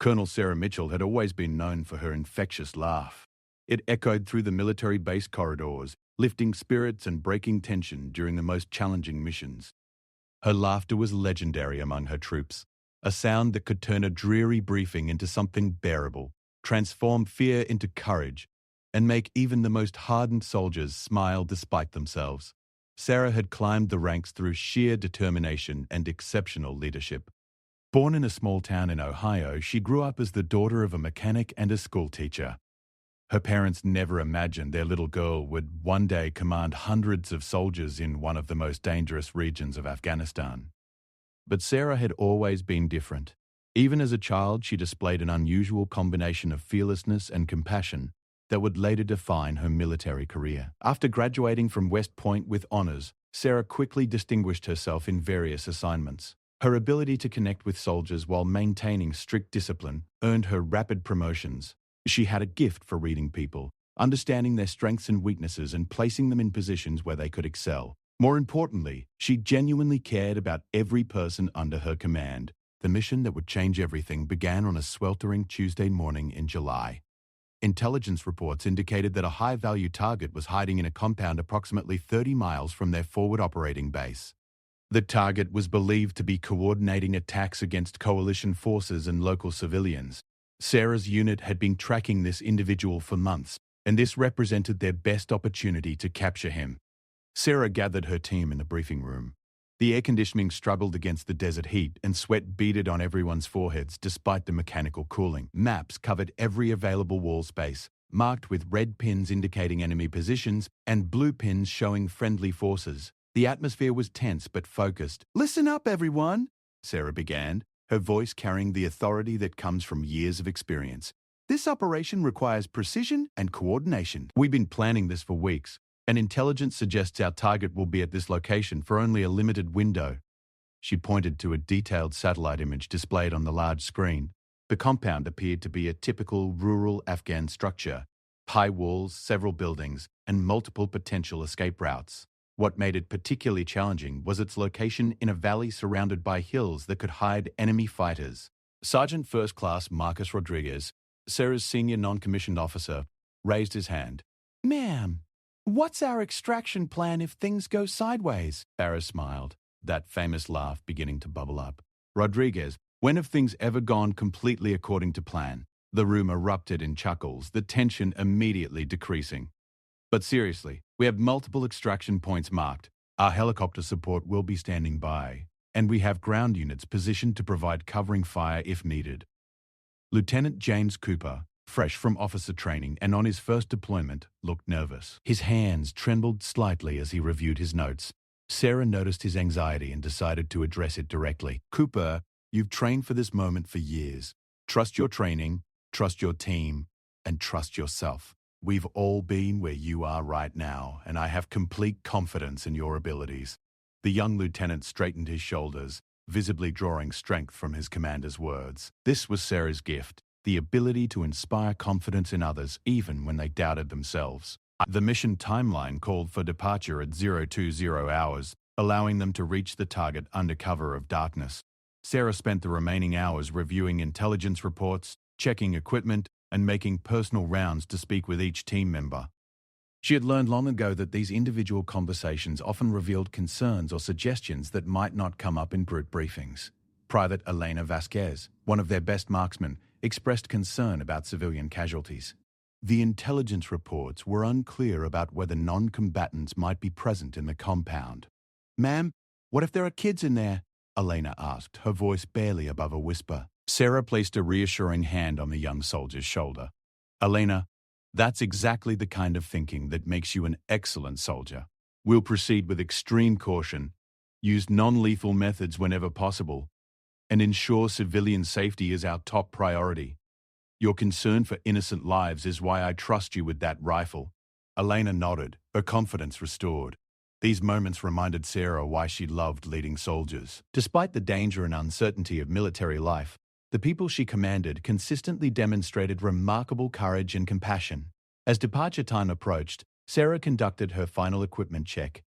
Colonel Sarah Mitchell had always been known for her infectious laugh. It echoed through the military base corridors, lifting spirits and breaking tension during the most challenging missions. Her laughter was legendary among her troops, a sound that could turn a dreary briefing into something bearable, transform fear into courage, and make even the most hardened soldiers smile despite themselves. Sarah had climbed the ranks through sheer determination and exceptional leadership. Born in a small town in Ohio, she grew up as the daughter of a mechanic and a schoolteacher. Her parents never imagined their little girl would one day command hundreds of soldiers in one of the most dangerous regions of Afghanistan. But Sarah had always been different. Even as a child, she displayed an unusual combination of fearlessness and compassion that would later define her military career. After graduating from West Point with honors, Sarah quickly distinguished herself in various assignments. Her ability to connect with soldiers while maintaining strict discipline earned her rapid promotions. She had a gift for reading people, understanding their strengths and weaknesses and placing them in positions where they could excel. More importantly, she genuinely cared about every person under her command. The mission that would change everything began on a sweltering Tuesday morning in July. Intelligence reports indicated that a high-value target was hiding in a compound approximately 30 miles from their forward operating base. The target was believed to be coordinating attacks against coalition forces and local civilians. Sarah's unit had been tracking this individual for months, and this represented their best opportunity to capture him. Sarah gathered her team in the briefing room. The air conditioning struggled against the desert heat, and sweat beaded on everyone's foreheads despite the mechanical cooling. Maps covered every available wall space, marked with red pins indicating enemy positions and blue pins showing friendly forces. The atmosphere was tense but focused. "Listen up, everyone," Sarah began, her voice carrying the authority that comes from years of experience. "This operation requires precision and coordination. We've been planning this for weeks, and intelligence suggests our target will be at this location for only a limited window." She pointed to a detailed satellite image displayed on the large screen. The compound appeared to be a typical rural Afghan structure: high walls, several buildings, and multiple potential escape routes. What made it particularly challenging was its location in a valley surrounded by hills that could hide enemy fighters. Sergeant First Class Marcus Rodriguez, Sarah's senior non-commissioned officer, raised his hand. "Ma'am, what's our extraction plan if things go sideways?" Sarah smiled, that famous laugh beginning to bubble up. "Rodriguez, when have things ever gone completely according to plan?" The room erupted in chuckles, the tension immediately decreasing. "But seriously, we have multiple extraction points marked. Our helicopter support will be standing by, and we have ground units positioned to provide covering fire if needed." Lieutenant James Cooper, fresh from officer training and on his first deployment, looked nervous. His hands trembled slightly as he reviewed his notes. Sarah noticed his anxiety and decided to address it directly. "Cooper, you've trained for this moment for years. Trust your training, trust your team, and trust yourself. We've all been where you are right now, and I have complete confidence in your abilities." The young lieutenant straightened his shoulders, visibly drawing strength from his commander's words. This was Sarah's gift, the ability to inspire confidence in others even when they doubted themselves. The mission timeline called for departure at 020 hours, allowing them to reach the target under cover of darkness. Sarah spent the remaining hours reviewing intelligence reports, checking equipment, and making personal rounds to speak with each team member. She had learned long ago that these individual conversations often revealed concerns or suggestions that might not come up in group briefings. Private Elena Vasquez, one of their best marksmen, expressed concern about civilian casualties. The intelligence reports were unclear about whether non-combatants might be present in the compound. "Ma'am, what if there are kids in there?" Elena asked, her voice barely above a whisper. Sarah placed a reassuring hand on the young soldier's shoulder. "Elena, that's exactly the kind of thinking that makes you an excellent soldier. We'll proceed with extreme caution, use non-lethal methods whenever possible, and ensure civilian safety is our top priority. Your concern for innocent lives is why I trust you with that rifle." Elena nodded, her confidence restored. These moments reminded Sarah why she loved leading soldiers. Despite the danger and uncertainty of military life, the people she commanded consistently demonstrated remarkable courage and compassion. As departure time approached, Sarah conducted her final equipment check.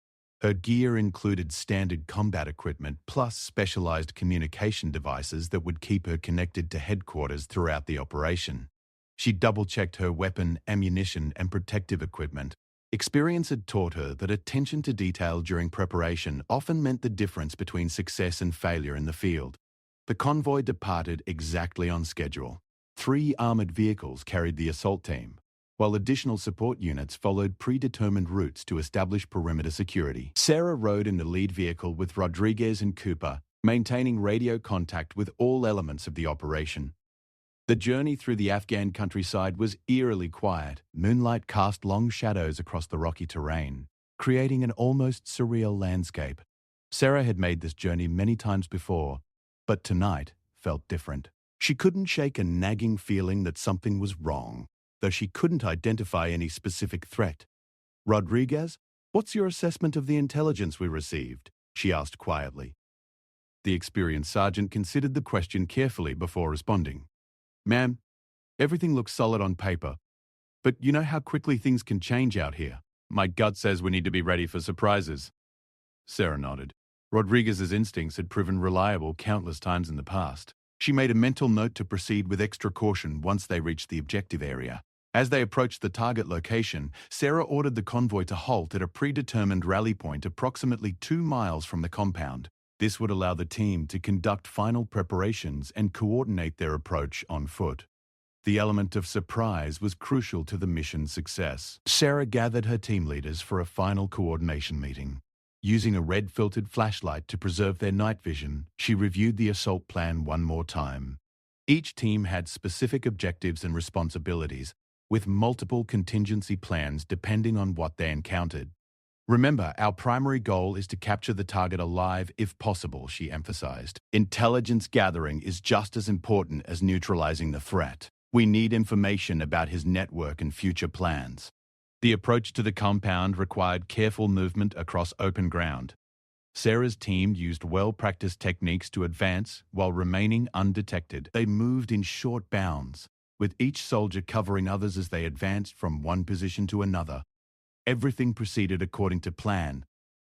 Her gear included standard combat equipment plus specialized communication devices that would keep her connected to headquarters throughout the operation. She double-checked her weapon, ammunition, and protective equipment. Experience had taught her that attention to detail during preparation often meant the difference between success and failure in the field. The convoy departed exactly on schedule. 3 armored vehicles carried the assault team, while additional support units followed predetermined routes to establish perimeter security. Sarah rode in the lead vehicle with Rodriguez and Cooper, maintaining radio contact with all elements of the operation. The journey through the Afghan countryside was eerily quiet. Moonlight cast long shadows across the rocky terrain, creating an almost surreal landscape. Sarah had made this journey many times before, but tonight felt different. She couldn't shake a nagging feeling that something was wrong, though she couldn't identify any specific threat. "Rodriguez, what's your assessment of the intelligence we received?" she asked quietly. The experienced sergeant considered the question carefully before responding. "Ma'am, everything looks solid on paper, but you know how quickly things can change out here. My gut says we need to be ready for surprises." Sarah nodded. Rodriguez's instincts had proven reliable countless times in the past. She made a mental note to proceed with extra caution once they reached the objective area. As they approached the target location, Sarah ordered the convoy to halt at a predetermined rally point approximately 2 miles from the compound. This would allow the team to conduct final preparations and coordinate their approach on foot. The element of surprise was crucial to the mission's success. Sarah gathered her team leaders for a final coordination meeting. Using a red-filtered flashlight to preserve their night vision, she reviewed the assault plan one more time. Each team had specific objectives and responsibilities, with multiple contingency plans depending on what they encountered. "Remember, our primary goal is to capture the target alive if possible," she emphasized. "Intelligence gathering is just as important as neutralizing the threat. We need information about his network and future plans." The approach to the compound required careful movement across open ground. Sarah's team used well-practiced techniques to advance while remaining undetected. They moved in short bounds, with each soldier covering others as they advanced from one position to another. Everything proceeded according to plan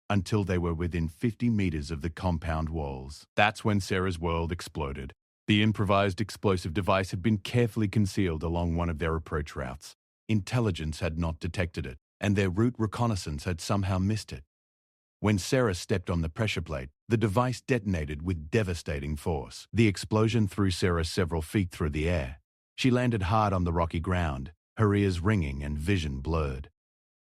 until they were within 50 meters of the compound walls. That's when Sarah's world exploded. The improvised explosive device had been carefully concealed along one of their approach routes. Intelligence had not detected it, and their route reconnaissance had somehow missed it. When Sarah stepped on the pressure plate, the device detonated with devastating force. The explosion threw Sarah several feet through the air. She landed hard on the rocky ground, her ears ringing and vision blurred.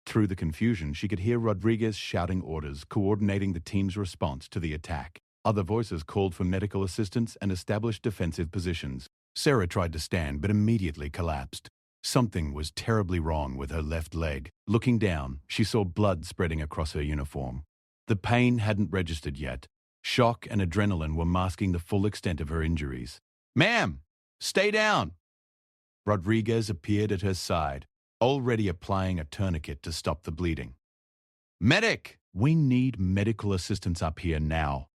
Through the confusion, she could hear Rodriguez shouting orders, coordinating the team's response to the attack. Other voices called for medical assistance and established defensive positions. Sarah tried to stand, but immediately collapsed. Something was terribly wrong with her left leg. Looking down, she saw blood spreading across her uniform. The pain hadn't registered yet. Shock and adrenaline were masking the full extent of her injuries. "Ma'am, stay down!" Rodriguez appeared at her side, already applying a tourniquet to stop the bleeding. "Medic! We need medical assistance up here now."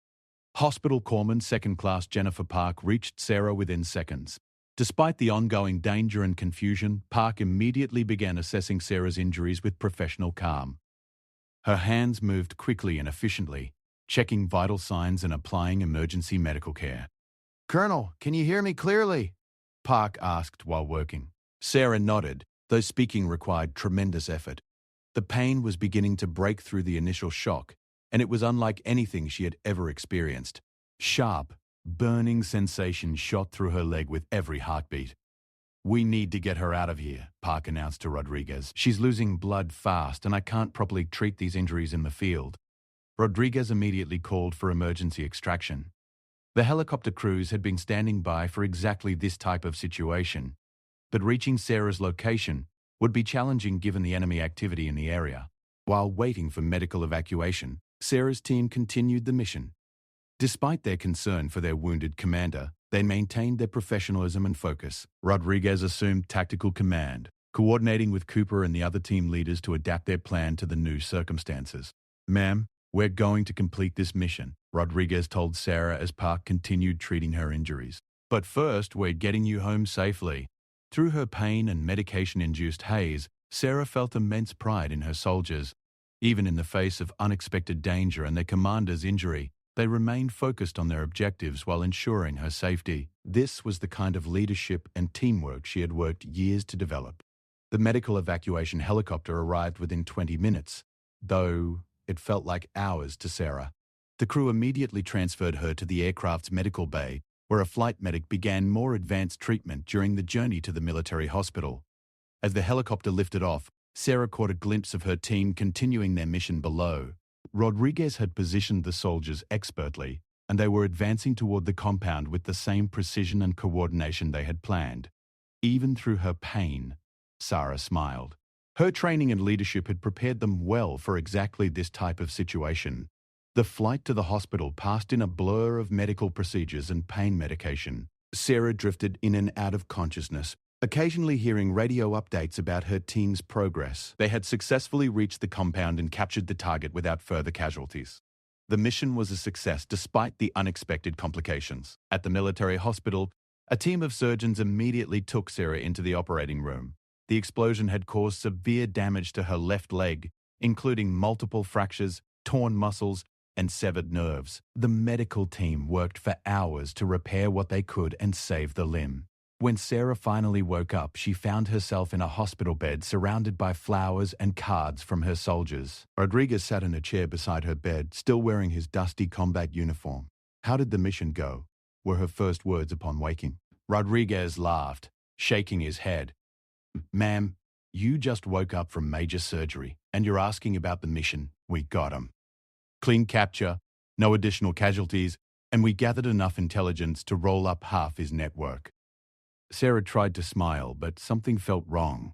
Hospital corpsman Second Class Jennifer Park reached Sarah within seconds. Despite the ongoing danger and confusion, Park immediately began assessing Sarah's injuries with professional calm. Her hands moved quickly and efficiently, checking vital signs and applying emergency medical care. "Colonel, can you hear me clearly?" Park asked while working. Sarah nodded, though speaking required tremendous effort. The pain was beginning to break through the initial shock, and it was unlike anything she had ever experienced. Sharp, burning sensation shot through her leg with every heartbeat. "We need to get her out of here," Park announced to Rodriguez. "She's losing blood fast, and I can't properly treat these injuries in the field." Rodriguez immediately called for emergency extraction. The helicopter crews had been standing by for exactly this type of situation, but reaching Sarah's location would be challenging given the enemy activity in the area. While waiting for medical evacuation, Sarah's team continued the mission. Despite their concern for their wounded commander, they maintained their professionalism and focus. Rodriguez assumed tactical command, coordinating with Cooper and the other team leaders to adapt their plan to the new circumstances. "Ma'am, we're going to complete this mission," Rodriguez told Sarah as Park continued treating her injuries. "But first, we're getting you home safely." Through her pain and medication-induced haze, Sarah felt immense pride in her soldiers. Even in the face of unexpected danger and their commander's injury, they remained focused on their objectives while ensuring her safety. This was the kind of leadership and teamwork she had worked years to develop. The medical evacuation helicopter arrived within 20 minutes, though it felt like hours to Sarah. The crew immediately transferred her to the aircraft's medical bay, where a flight medic began more advanced treatment during the journey to the military hospital. As the helicopter lifted off, Sarah caught a glimpse of her team continuing their mission below. Rodriguez had positioned the soldiers expertly, and they were advancing toward the compound with the same precision and coordination they had planned. Even through her pain, Sarah smiled. Her training and leadership had prepared them well for exactly this type of situation. The flight to the hospital passed in a blur of medical procedures and pain medication. Sarah drifted in and out of consciousness, occasionally hearing radio updates about her team's progress. They had successfully reached the compound and captured the target without further casualties. The mission was a success despite the unexpected complications. At the military hospital, a team of surgeons immediately took Sarah into the operating room. The explosion had caused severe damage to her left leg, including multiple fractures, torn muscles, and severed nerves. The medical team worked for hours to repair what they could and save the limb. When Sarah finally woke up, she found herself in a hospital bed surrounded by flowers and cards from her soldiers. Rodriguez sat in a chair beside her bed, still wearing his dusty combat uniform. "How did the mission go?" were her first words upon waking. Rodriguez laughed, shaking his head. "Ma'am, you just woke up from major surgery, and you're asking about the mission. We got him. Clean capture, no additional casualties, and we gathered enough intelligence to roll up half his network." Sarah tried to smile, but something felt wrong.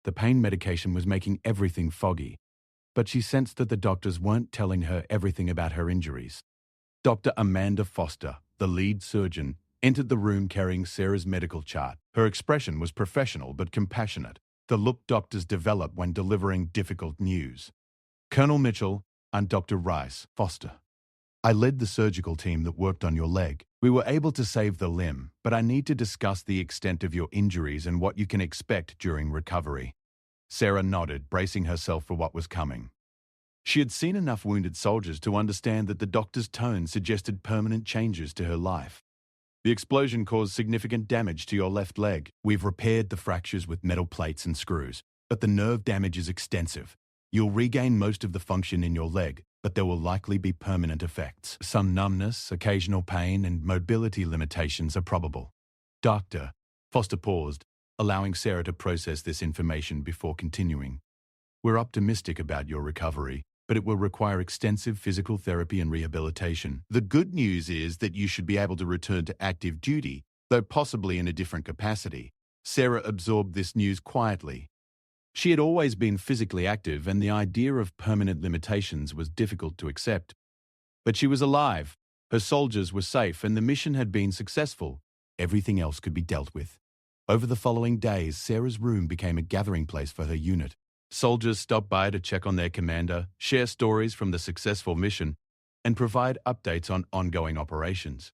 The pain medication was making everything foggy, but she sensed that the doctors weren't telling her everything about her injuries. Dr. Amanda Foster, the lead surgeon, entered the room carrying Sarah's medical chart. Her expression was professional but compassionate, the look doctors develop when delivering difficult news. "Colonel Mitchell, I'm Dr. Rice, Foster. I led the surgical team that worked on your leg. We were able to save the limb, but I need to discuss the extent of your injuries and what you can expect during recovery." Sarah nodded, bracing herself for what was coming. She had seen enough wounded soldiers to understand that the doctor's tone suggested permanent changes to her life. "The explosion caused significant damage to your left leg. We've repaired the fractures with metal plates and screws, but the nerve damage is extensive. You'll regain most of the function in your leg, but there will likely be permanent effects. Some numbness, occasional pain, and mobility limitations are probable." "Doctor," Foster paused, allowing Sarah to process this information before continuing. "We're optimistic about your recovery, but it will require extensive physical therapy and rehabilitation. The good news is that you should be able to return to active duty, though possibly in a different capacity." Sarah absorbed this news quietly. She had always been physically active, and the idea of permanent limitations was difficult to accept. But she was alive, her soldiers were safe, and the mission had been successful. Everything else could be dealt with. Over the following days, Sarah's room became a gathering place for her unit. Soldiers stopped by to check on their commander, share stories from the successful mission, and provide updates on ongoing operations.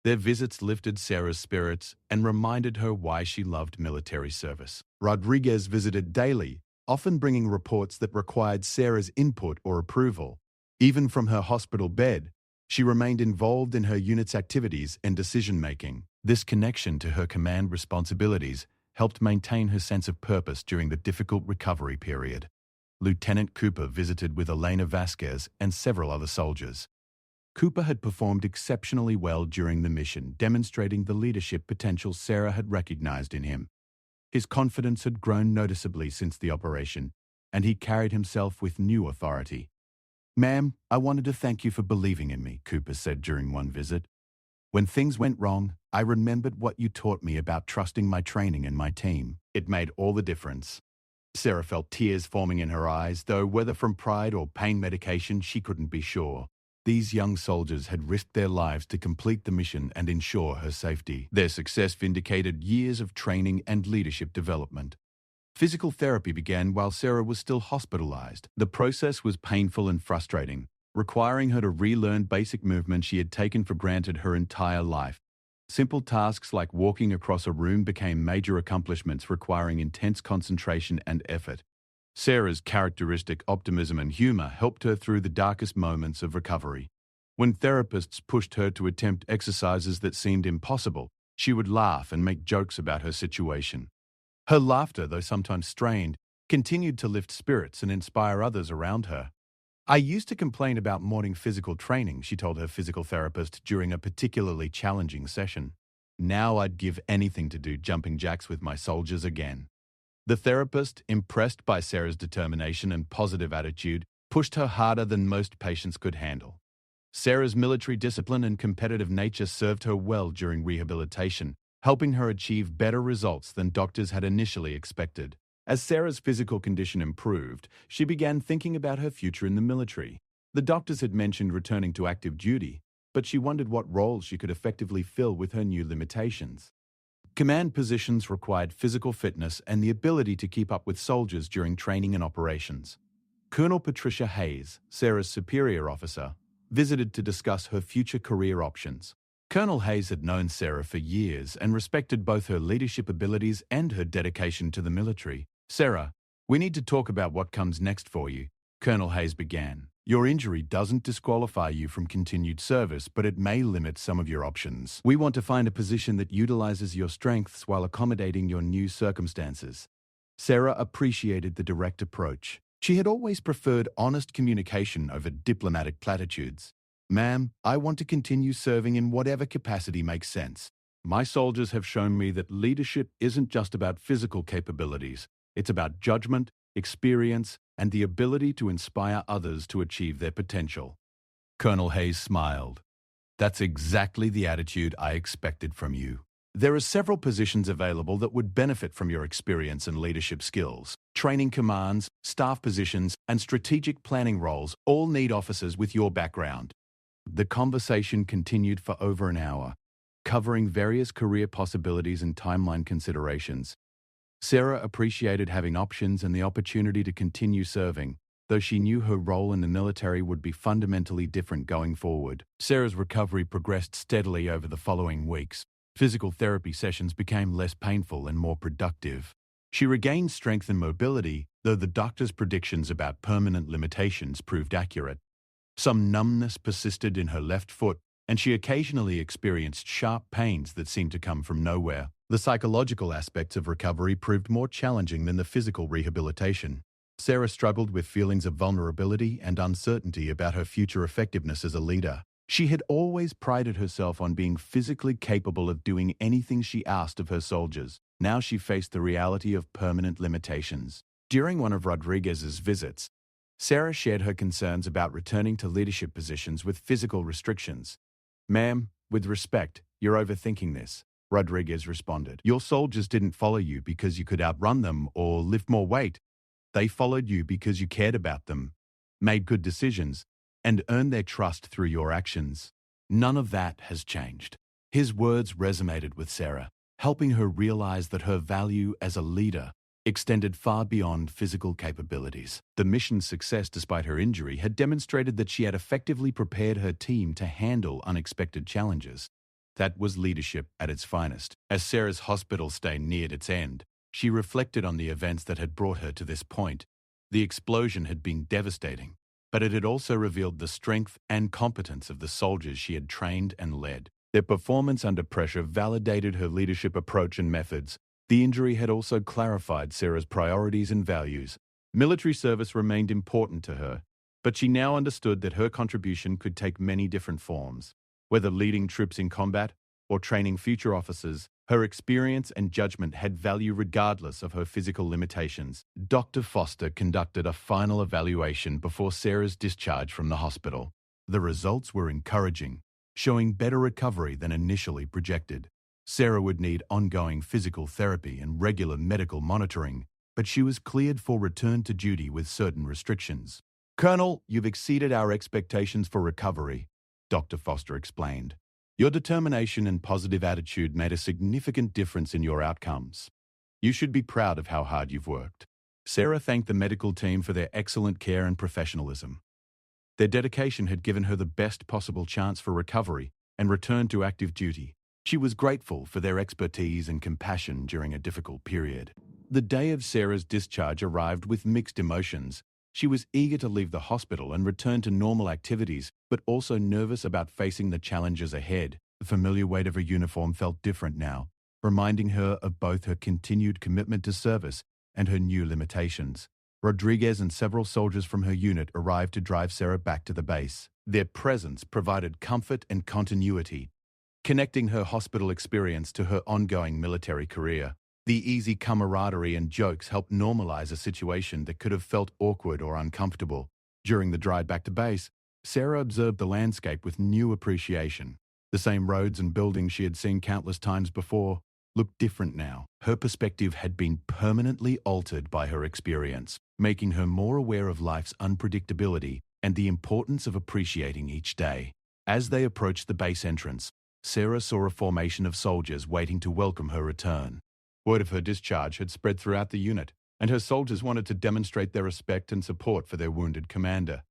Their visits lifted Sarah's spirits and reminded her why she loved military service. Rodriguez visited daily, often bringing reports that required Sarah's input or approval. Even from her hospital bed, she remained involved in her unit's activities and decision-making. This connection to her command responsibilities helped maintain her sense of purpose during the difficult recovery period. Lieutenant Cooper visited with Elena Vasquez and several other soldiers. Cooper had performed exceptionally well during the mission, demonstrating the leadership potential Sarah had recognized in him. His confidence had grown noticeably since the operation, and he carried himself with new authority. "Ma'am, I wanted to thank you for believing in me," Cooper said during one visit. "When things went wrong, I remembered what you taught me about trusting my training and my team. It made all the difference." Sarah felt tears forming in her eyes, though whether from pride or pain medication, she couldn't be sure. These young soldiers had risked their lives to complete the mission and ensure her safety. Their success vindicated years of training and leadership development. Physical therapy began while Sarah was still hospitalized. The process was painful and frustrating, requiring her to relearn basic movements she had taken for granted her entire life. Simple tasks like walking across a room became major accomplishments requiring intense concentration and effort. Sarah's characteristic optimism and humor helped her through the darkest moments of recovery. When therapists pushed her to attempt exercises that seemed impossible, she would laugh and make jokes about her situation. Her laughter, though sometimes strained, continued to lift spirits and inspire others around her. I used to complain about morning physical training, she told her physical therapist during a particularly challenging session. Now I'd give anything to do jumping jacks with my soldiers again. The therapist, impressed by Sarah's determination and positive attitude, pushed her harder than most patients could handle. Sarah's military discipline and competitive nature served her well during rehabilitation, helping her achieve better results than doctors had initially expected. As Sarah's physical condition improved, she began thinking about her future in the military. The doctors had mentioned returning to active duty, but she wondered what roles she could effectively fill with her new limitations. Command positions required physical fitness and the ability to keep up with soldiers during training and operations. Colonel Patricia Hayes, Sarah's superior officer, visited to discuss her future career options. Colonel Hayes had known Sarah for years and respected both her leadership abilities and her dedication to the military. "Sarah, we need to talk about what comes next for you," Colonel Hayes began. "Your injury doesn't disqualify you from continued service, but it may limit some of your options. We want to find a position that utilizes your strengths while accommodating your new circumstances." Sarah appreciated the direct approach. She had always preferred honest communication over diplomatic platitudes. "Ma'am, I want to continue serving in whatever capacity makes sense. My soldiers have shown me that leadership isn't just about physical capabilities. It's about judgment, experience, and the ability to inspire others to achieve their potential." Colonel Hayes smiled. "That's exactly the attitude I expected from you. There are several positions available that would benefit from your experience and leadership skills. Training commands, staff positions, and strategic planning roles all need officers with your background." The conversation continued for over an hour, covering various career possibilities and timeline considerations. Sarah appreciated having options and the opportunity to continue serving, though she knew her role in the military would be fundamentally different going forward. Sarah's recovery progressed steadily over the following weeks. Physical therapy sessions became less painful and more productive. She regained strength and mobility, though the doctor's predictions about permanent limitations proved accurate. Some numbness persisted in her left foot, and she occasionally experienced sharp pains that seemed to come from nowhere. The psychological aspects of recovery proved more challenging than the physical rehabilitation. Sarah struggled with feelings of vulnerability and uncertainty about her future effectiveness as a leader. She had always prided herself on being physically capable of doing anything she asked of her soldiers. Now she faced the reality of permanent limitations. During one of Rodriguez's visits, Sarah shared her concerns about returning to leadership positions with physical restrictions. "Ma'am, with respect, you're overthinking this," Rodriguez responded. "Your soldiers didn't follow you because you could outrun them or lift more weight. They followed you because you cared about them, made good decisions, and earned their trust through your actions. None of that has changed." His words resonated with Sarah, helping her realize that her value as a leader extended far beyond physical capabilities. The mission's success despite her injury had demonstrated that she had effectively prepared her team to handle unexpected challenges. That was leadership at its finest. As Sarah's hospital stay neared its end, she reflected on the events that had brought her to this point. The explosion had been devastating, but it had also revealed the strength and competence of the soldiers she had trained and led. Their performance under pressure validated her leadership approach and methods. The injury had also clarified Sarah's priorities and values. Military service remained important to her, but she now understood that her contribution could take many different forms. Whether leading troops in combat or training future officers, her experience and judgment had value regardless of her physical limitations. Dr. Foster conducted a final evaluation before Sarah's discharge from the hospital. The results were encouraging, showing better recovery than initially projected. Sarah would need ongoing physical therapy and regular medical monitoring, but she was cleared for return to duty with certain restrictions. "Colonel, you've exceeded our expectations for recovery," Dr. Foster explained. "Your determination and positive attitude made a significant difference in your outcomes. You should be proud of how hard you've worked." Sarah thanked the medical team for their excellent care and professionalism. Their dedication had given her the best possible chance for recovery and return to active duty. She was grateful for their expertise and compassion during a difficult period. The day of Sarah's discharge arrived with mixed emotions. She was eager to leave the hospital and return to normal activities, but also nervous about facing the challenges ahead. The familiar weight of her uniform felt different now, reminding her of both her continued commitment to service and her new limitations. Rodriguez and several soldiers from her unit arrived to drive Sarah back to the base. Their presence provided comfort and continuity, connecting her hospital experience to her ongoing military career. The easy camaraderie and jokes helped normalize a situation that could have felt awkward or uncomfortable. During the drive back to base, Sarah observed the landscape with new appreciation. The same roads and buildings she had seen countless times before looked different now. Her perspective had been permanently altered by her experience, making her more aware of life's unpredictability and the importance of appreciating each day. As they approached the base entrance, Sarah saw a formation of soldiers waiting to welcome her return. Word of her discharge had spread throughout the unit, and her soldiers wanted to demonstrate their respect and support for their wounded commander.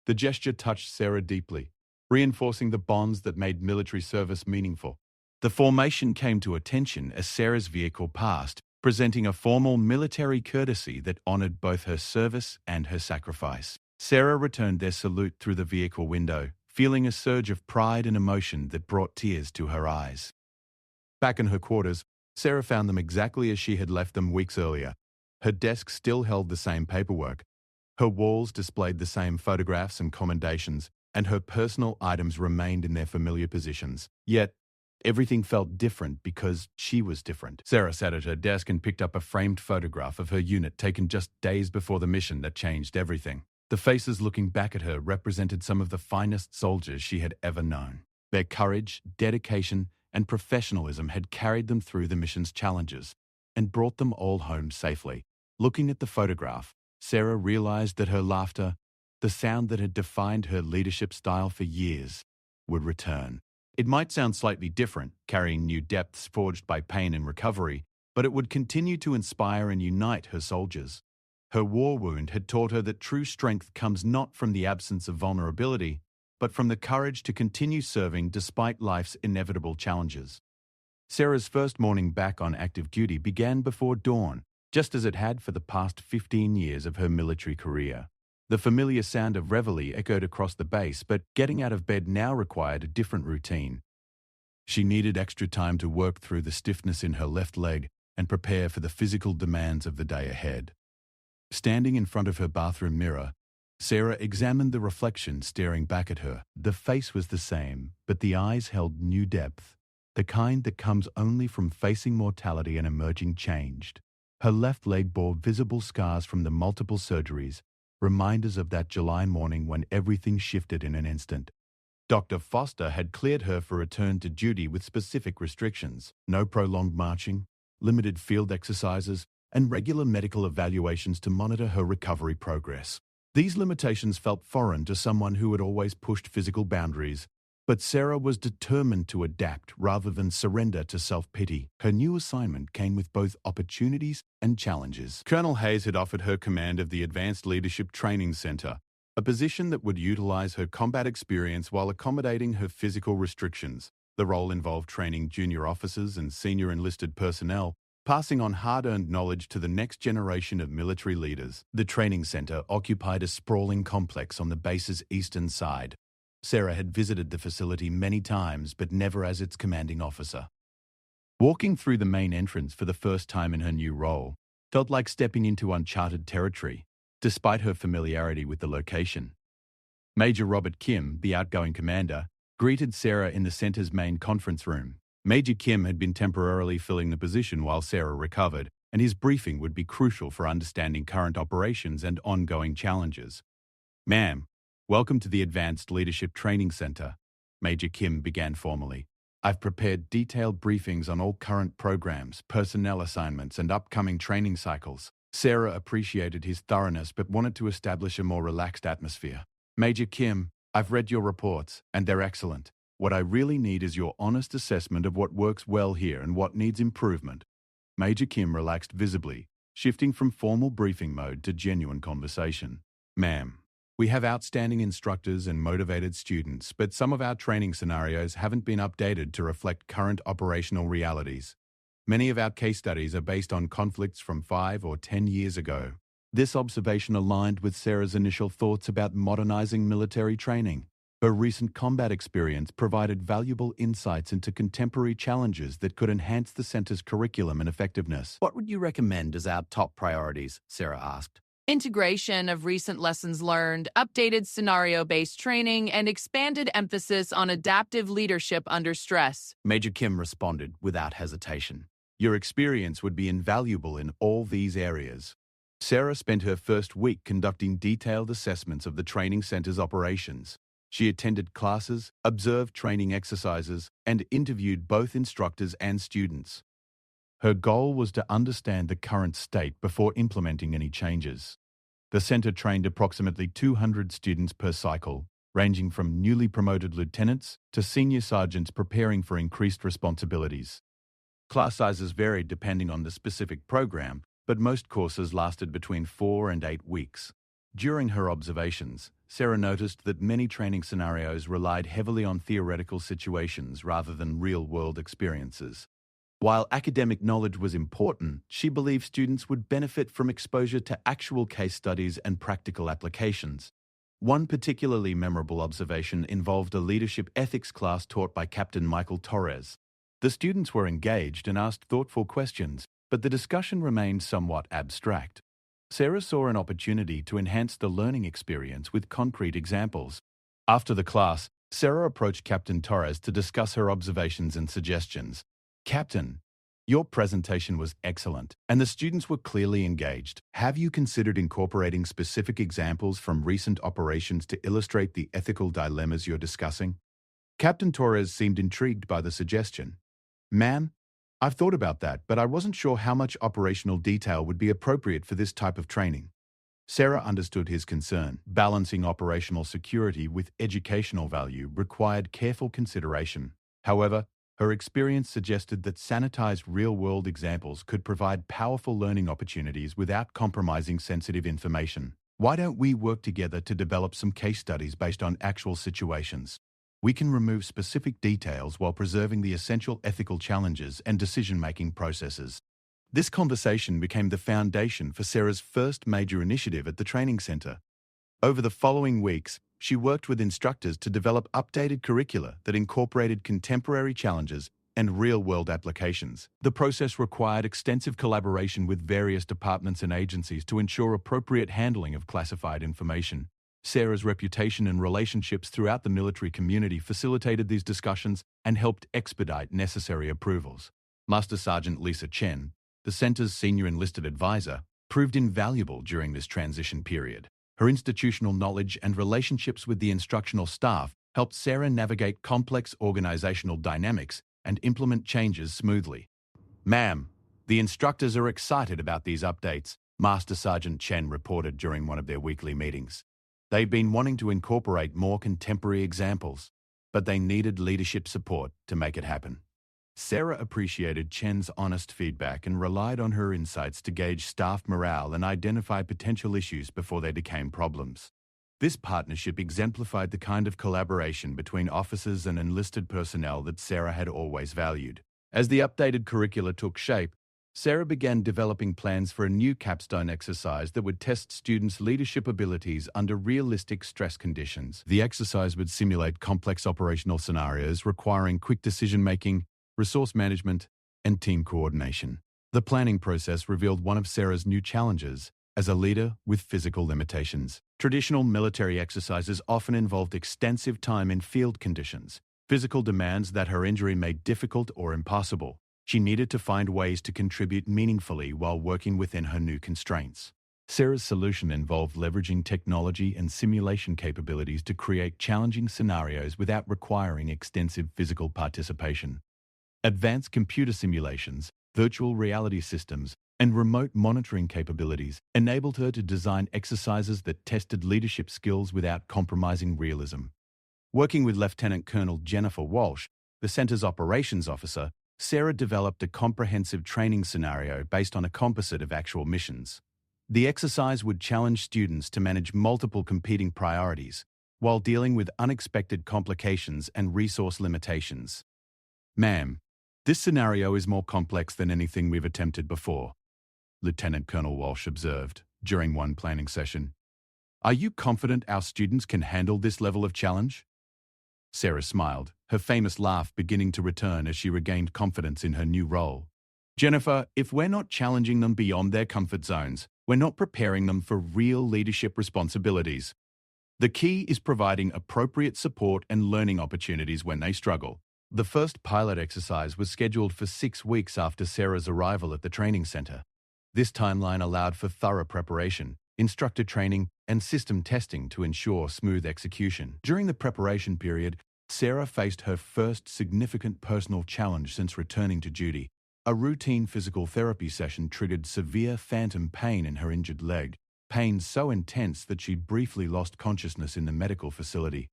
The gesture touched Sarah deeply, reinforcing the bonds that made military service meaningful. The formation came to attention as Sarah's vehicle passed, presenting a formal military courtesy that honored both her service and her sacrifice. Sarah returned their salute through the vehicle window, feeling a surge of pride and emotion that brought tears to her eyes. Back in her quarters, Sarah found them exactly as she had left them weeks earlier. Her desk still held the same paperwork. Her walls displayed the same photographs and commendations, and her personal items remained in their familiar positions. Yet, everything felt different because she was different. Sarah sat at her desk and picked up a framed photograph of her unit taken just days before the mission that changed everything. The faces looking back at her represented some of the finest soldiers she had ever known. Their courage, dedication, and professionalism had carried them through the mission's challenges and brought them all home safely. Looking at the photograph, Sarah realized that her laughter, the sound that had defined her leadership style for years, would return. It might sound slightly different, carrying new depths forged by pain and recovery, but it would continue to inspire and unite her soldiers. Her war wound had taught her that true strength comes not from the absence of vulnerability, but from the courage to continue serving despite life's inevitable challenges. Sarah's first morning back on active duty began before dawn, just as it had for the past 15 years of her military career. The familiar sound of reveille echoed across the base, but getting out of bed now required a different routine. She needed extra time to work through the stiffness in her left leg and prepare for the physical demands of the day ahead. Standing in front of her bathroom mirror, Sarah examined the reflection staring back at her. The face was the same, but the eyes held new depth, the kind that comes only from facing mortality and emerging changed. Her left leg bore visible scars from the multiple surgeries, reminders of that July morning when everything shifted in an instant. Dr. Foster had cleared her for return to duty with specific restrictions: no prolonged marching, limited field exercises, and regular medical evaluations to monitor her recovery progress. These limitations felt foreign to someone who had always pushed physical boundaries, but Sarah was determined to adapt rather than surrender to self-pity. Her new assignment came with both opportunities and challenges. Colonel Hayes had offered her command of the Advanced Leadership Training Center, a position that would utilize her combat experience while accommodating her physical restrictions. The role involved training junior officers and senior enlisted personnel, passing on hard-earned knowledge to the next generation of military leaders. The training center occupied a sprawling complex on the base's eastern side. Sarah had visited the facility many times, but never as its commanding officer. Walking through the main entrance for the first time in her new role felt like stepping into uncharted territory, despite her familiarity with the location. Major Robert Kim, the outgoing commander, greeted Sarah in the center's main conference room. Major Kim had been temporarily filling the position while Sarah recovered, and his briefing would be crucial for understanding current operations and ongoing challenges. "Ma'am, welcome to the Advanced Leadership Training Center," Major Kim began formally. "I've prepared detailed briefings on all current programs, personnel assignments, and upcoming training cycles." Sarah appreciated his thoroughness but wanted to establish a more relaxed atmosphere. "Major Kim, I've read your reports, and they're excellent. What I really need is your honest assessment of what works well here and what needs improvement." Major Kim relaxed visibly, shifting from formal briefing mode to genuine conversation. "Ma'am, we have outstanding instructors and motivated students, but some of our training scenarios haven't been updated to reflect current operational realities. Many of our case studies are based on conflicts from 5 or 10 years ago. This observation aligned with Sarah's initial thoughts about modernizing military training. Her recent combat experience provided valuable insights into contemporary challenges that could enhance the center's curriculum and effectiveness. What would you recommend as our top priorities? Sarah asked. Integration of recent lessons learned, updated scenario-based training, and expanded emphasis on adaptive leadership under stress. Major Kim responded without hesitation. Your experience would be invaluable in all these areas. Sarah spent her first week conducting detailed assessments of the training center's operations. She attended classes, observed training exercises, and interviewed both instructors and students. Her goal was to understand the current state before implementing any changes. The center trained approximately 200 students per cycle, ranging from newly promoted lieutenants to senior sergeants preparing for increased responsibilities. Class sizes varied depending on the specific program, but most courses lasted between 4 and 8 weeks. During her observations, Sarah noticed that many training scenarios relied heavily on theoretical situations rather than real-world experiences. While academic knowledge was important, she believed students would benefit from exposure to actual case studies and practical applications. One particularly memorable observation involved a leadership ethics class taught by Captain Michael Torres. The students were engaged and asked thoughtful questions, but the discussion remained somewhat abstract. Sarah saw an opportunity to enhance the learning experience with concrete examples. After the class, Sarah approached Captain Torres to discuss her observations and suggestions. "Captain, your presentation was excellent, and the students were clearly engaged. Have you considered incorporating specific examples from recent operations to illustrate the ethical dilemmas you're discussing?" Captain Torres seemed intrigued by the suggestion. "Ma'am, I've thought about that, but I wasn't sure how much operational detail would be appropriate for this type of training." Sarah understood his concern. Balancing operational security with educational value required careful consideration. However, her experience suggested that sanitized real-world examples could provide powerful learning opportunities without compromising sensitive information. "Why don't we work together to develop some case studies based on actual situations? We can remove specific details while preserving the essential ethical challenges and decision-making processes." This conversation became the foundation for Sarah's first major initiative at the training center. Over the following weeks, she worked with instructors to develop updated curricula that incorporated contemporary challenges and real-world applications. The process required extensive collaboration with various departments and agencies to ensure appropriate handling of classified information. Sarah's reputation and relationships throughout the military community facilitated these discussions and helped expedite necessary approvals. Master Sergeant Lisa Chen, the center's senior enlisted advisor, proved invaluable during this transition period. Her institutional knowledge and relationships with the instructional staff helped Sarah navigate complex organizational dynamics and implement changes smoothly. "Ma'am, the instructors are excited about these updates," Master Sergeant Chen reported during one of their weekly meetings. They've been wanting to incorporate more contemporary examples, but they needed leadership support to make it happen. Sarah appreciated Chen's honest feedback and relied on her insights to gauge staff morale and identify potential issues before they became problems. This partnership exemplified the kind of collaboration between officers and enlisted personnel that Sarah had always valued. As the updated curricula took shape, Sarah began developing plans for a new capstone exercise that would test students' leadership abilities under realistic stress conditions. The exercise would simulate complex operational scenarios requiring quick decision-making, resource management, and team coordination. The planning process revealed one of Sarah's new challenges as a leader with physical limitations. Traditional military exercises often involved extensive time in field conditions, physical demands that her injury made difficult or impossible. She needed to find ways to contribute meaningfully while working within her new constraints. Sarah's solution involved leveraging technology and simulation capabilities to create challenging scenarios without requiring extensive physical participation. Advanced computer simulations, virtual reality systems, and remote monitoring capabilities enabled her to design exercises that tested leadership skills without compromising realism. Working with Lieutenant Colonel Jennifer Walsh, the center's operations officer, Sarah developed a comprehensive training scenario based on a composite of actual missions. The exercise would challenge students to manage multiple competing priorities while dealing with unexpected complications and resource limitations. "Ma'am, This scenario is more complex than anything we've attempted before, Lieutenant Colonel Walsh observed during one planning session. Are you confident our students can handle this level of challenge? Sarah smiled, her famous laugh beginning to return as she regained confidence in her new role. Jennifer, if we're not challenging them beyond their comfort zones, we're not preparing them for real leadership responsibilities. The key is providing appropriate support and learning opportunities when they struggle. The first pilot exercise was scheduled for 6 weeks after Sarah's arrival at the training center. This timeline allowed for thorough preparation, instructor training, and system testing to ensure smooth execution. During the preparation period, Sarah faced her first significant personal challenge since returning to duty. A routine physical therapy session triggered severe phantom pain in her injured leg, pain so intense that she briefly lost consciousness in the medical facility.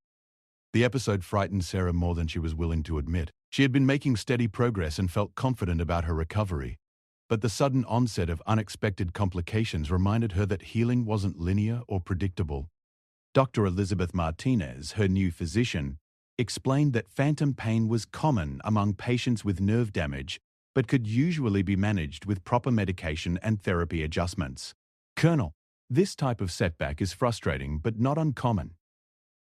The episode frightened Sarah more than she was willing to admit. She had been making steady progress and felt confident about her recovery. But the sudden onset of unexpected complications reminded her that healing wasn't linear or predictable. Dr. Elizabeth Martinez, her new physician, explained that phantom pain was common among patients with nerve damage, but could usually be managed with proper medication and therapy adjustments. Colonel, this type of setback is frustrating but not uncommon.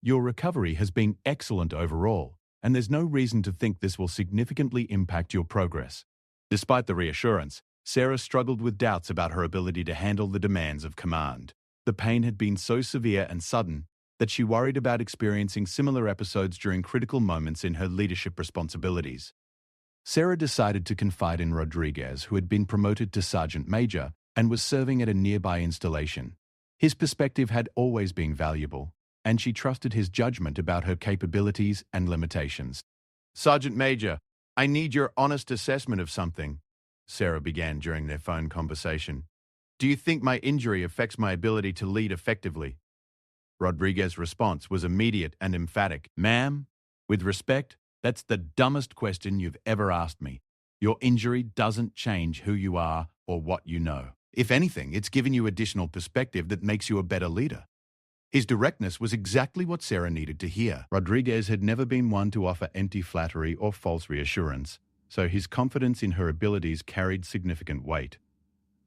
Your recovery has been excellent overall, and there's no reason to think this will significantly impact your progress. Despite the reassurance, Sarah struggled with doubts about her ability to handle the demands of command. The pain had been so severe and sudden that she worried about experiencing similar episodes during critical moments in her leadership responsibilities. Sarah decided to confide in Rodriguez, who had been promoted to Sergeant Major and was serving at a nearby installation. His perspective had always been valuable, and she trusted his judgment about her capabilities and limitations. Sergeant Major, I need your honest assessment of something, Sarah began during their phone conversation. Do you think my injury affects my ability to lead effectively? Rodriguez's response was immediate and emphatic. Ma'am, with respect, that's the dumbest question you've ever asked me. Your injury doesn't change who you are or what you know. If anything, it's given you additional perspective that makes you a better leader. His directness was exactly what Sarah needed to hear. Rodriguez had never been one to offer empty flattery or false reassurance, so his confidence in her abilities carried significant weight.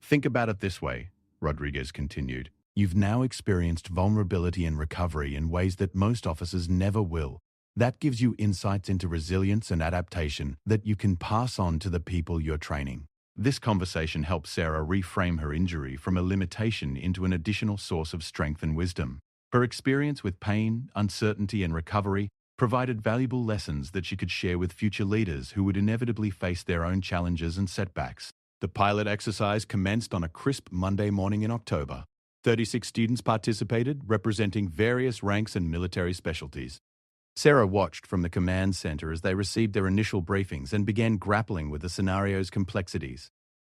Think about it this way, Rodriguez continued. You've now experienced vulnerability and recovery in ways that most officers never will. That gives you insights into resilience and adaptation that you can pass on to the people you're training. This conversation helped Sarah reframe her injury from a limitation into an additional source of strength and wisdom. Her experience with pain, uncertainty, and recovery provided valuable lessons that she could share with future leaders who would inevitably face their own challenges and setbacks. The pilot exercise commenced on a crisp Monday morning in October. 36 students participated, representing various ranks and military specialties. Sarah watched from the command center as they received their initial briefings and began grappling with the scenario's complexities.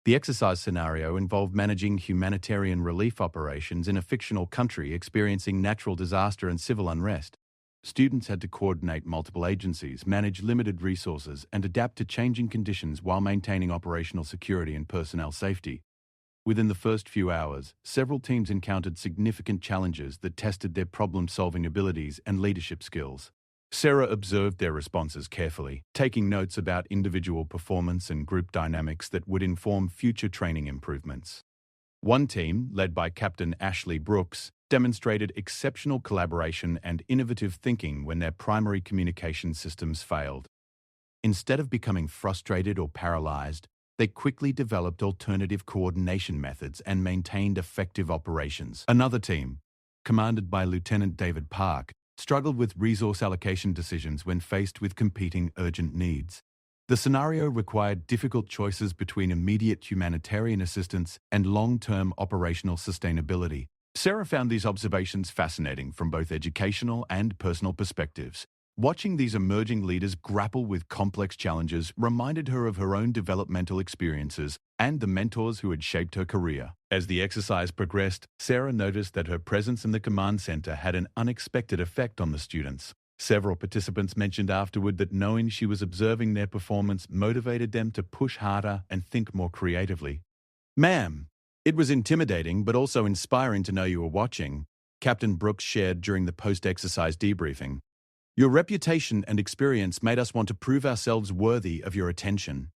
The exercise scenario involved managing humanitarian relief operations in a fictional country experiencing natural disaster and civil unrest. Students had to coordinate multiple agencies, manage limited resources, and adapt to changing conditions while maintaining operational security and personnel safety. Within the first few hours, several teams encountered significant challenges that tested their problem-solving abilities and leadership skills. Sarah observed their responses carefully, taking notes about individual performance and group dynamics that would inform future training improvements. One team, led by Captain Ashley Brooks, demonstrated exceptional collaboration and innovative thinking when their primary communication systems failed. Instead of becoming frustrated or paralyzed, they quickly developed alternative coordination methods and maintained effective operations. Another team, commanded by Lieutenant David Park, struggled with resource allocation decisions when faced with competing urgent needs. The scenario required difficult choices between immediate humanitarian assistance and long-term operational sustainability. Sarah found these observations fascinating from both educational and personal perspectives. Watching these emerging leaders grapple with complex challenges reminded her of her own developmental experiences and the mentors who had shaped her career. As the exercise progressed, Sarah noticed that her presence in the command center had an unexpected effect on the students. Several participants mentioned afterward that knowing she was observing their performance motivated them to push harder and think more creatively. Ma'am, it was intimidating but also inspiring to know you were watching, Captain Brooks shared during the post-exercise debriefing. Your reputation and experience made us want to prove ourselves worthy of your attention.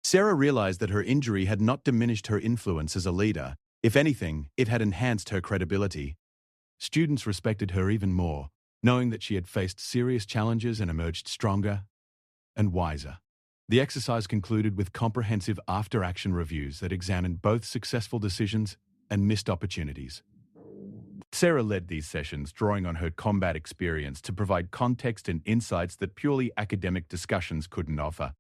Sarah realized that her injury had not diminished her influence as a leader. If anything, it had enhanced her credibility. Students respected her even more, knowing that she had faced serious challenges and emerged stronger and wiser. The exercise concluded with comprehensive after-action reviews that examined both successful decisions and missed opportunities. Sarah led these sessions, drawing on her combat experience to provide context and insights that purely academic discussions couldn't offer.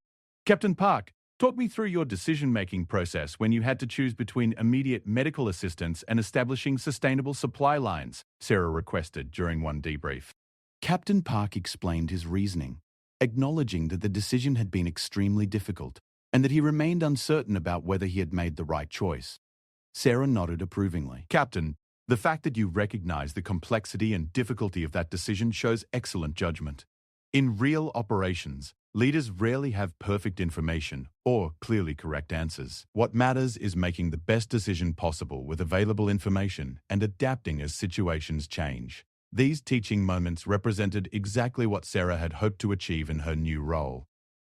Captain Park, talk me through your decision-making process when you had to choose between immediate medical assistance and establishing sustainable supply lines, Sarah requested during one debrief. Captain Park explained his reasoning, acknowledging that the decision had been extremely difficult and that he remained uncertain about whether he had made the right choice. Sarah nodded approvingly. Captain, the fact that you recognize the complexity and difficulty of that decision shows excellent judgment. In real operations, leaders rarely have perfect information or clearly correct answers. What matters is making the best decision possible with available information and adapting as situations change. These teaching moments represented exactly what Sarah had hoped to achieve in her new role.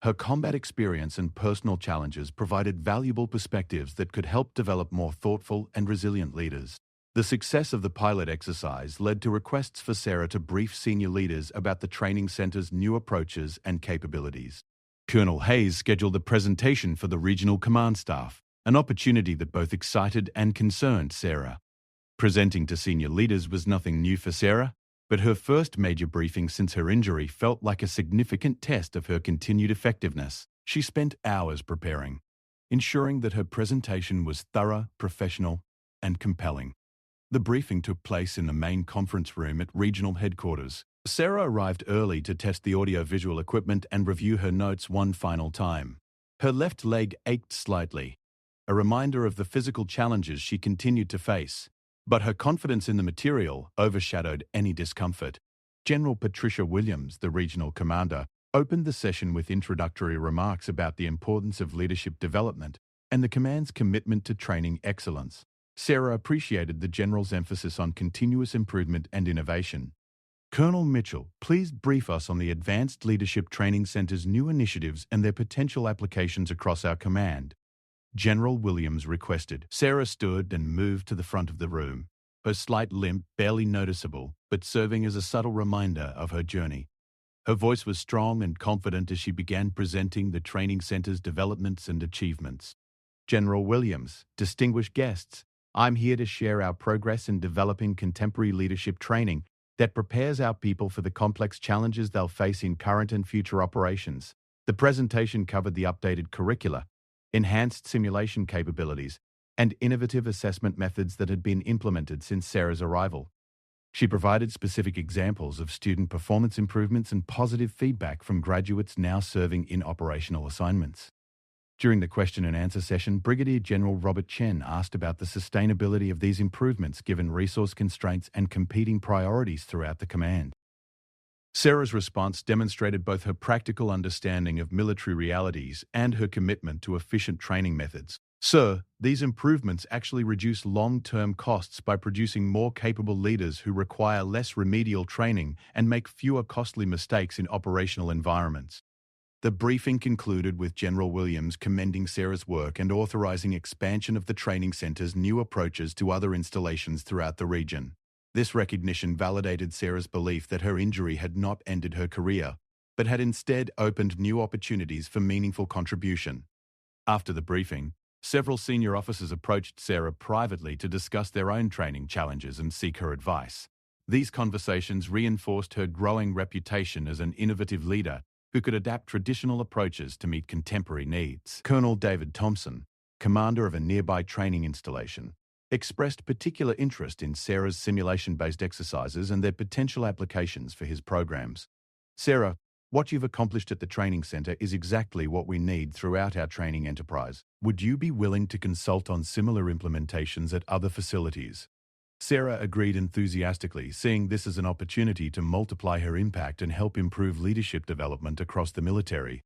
Her combat experience and personal challenges provided valuable perspectives that could help develop more thoughtful and resilient leaders. The success of the pilot exercise led to requests for Sarah to brief senior leaders about the training center's new approaches and capabilities. Colonel Hayes scheduled a presentation for the regional command staff, an opportunity that both excited and concerned Sarah. Presenting to senior leaders was nothing new for Sarah, but her first major briefing since her injury felt like a significant test of her continued effectiveness. She spent hours preparing, ensuring that her presentation was thorough, professional, and compelling. The briefing took place in the main conference room at regional headquarters. Sarah arrived early to test the audio-visual equipment and review her notes one final time. Her left leg ached slightly, a reminder of the physical challenges she continued to face. But her confidence in the material overshadowed any discomfort. General Patricia Williams, the regional commander, opened the session with introductory remarks about the importance of leadership development and the command's commitment to training excellence. Sarah appreciated the general's emphasis on continuous improvement and innovation. Colonel Mitchell, please brief us on the Advanced Leadership Training Center's new initiatives and their potential applications across our command. General Williams requested. Sarah stood and moved to the front of the room, her slight limp barely noticeable, but serving as a subtle reminder of her journey. Her voice was strong and confident as she began presenting the training center's developments and achievements. General Williams, distinguished guests, I'm here to share our progress in developing contemporary leadership training that prepares our people for the complex challenges they'll face in current and future operations. The presentation covered the updated curricula, enhanced simulation capabilities, and innovative assessment methods that had been implemented since Sarah's arrival. She provided specific examples of student performance improvements and positive feedback from graduates now serving in operational assignments. During the question and answer session, Brigadier General Robert Chen asked about the sustainability of these improvements given resource constraints and competing priorities throughout the command. Sarah's response demonstrated both her practical understanding of military realities and her commitment to efficient training methods. Sir, these improvements actually reduce long-term costs by producing more capable leaders who require less remedial training and make fewer costly mistakes in operational environments. The briefing concluded with General Williams commending Sarah's work and authorizing expansion of the training center's new approaches to other installations throughout the region. This recognition validated Sarah's belief that her injury had not ended her career, but had instead opened new opportunities for meaningful contribution. After the briefing, several senior officers approached Sarah privately to discuss their own training challenges and seek her advice. These conversations reinforced her growing reputation as an innovative leader who could adapt traditional approaches to meet contemporary needs. Colonel David Thompson, commander of a nearby training installation, expressed particular interest in Sarah's simulation-based exercises and their potential applications for his programs. Sarah, what you've accomplished at the training center is exactly what we need throughout our training enterprise. Would you be willing to consult on similar implementations at other facilities? Sarah agreed enthusiastically, seeing this as an opportunity to multiply her impact and help improve leadership development across the military.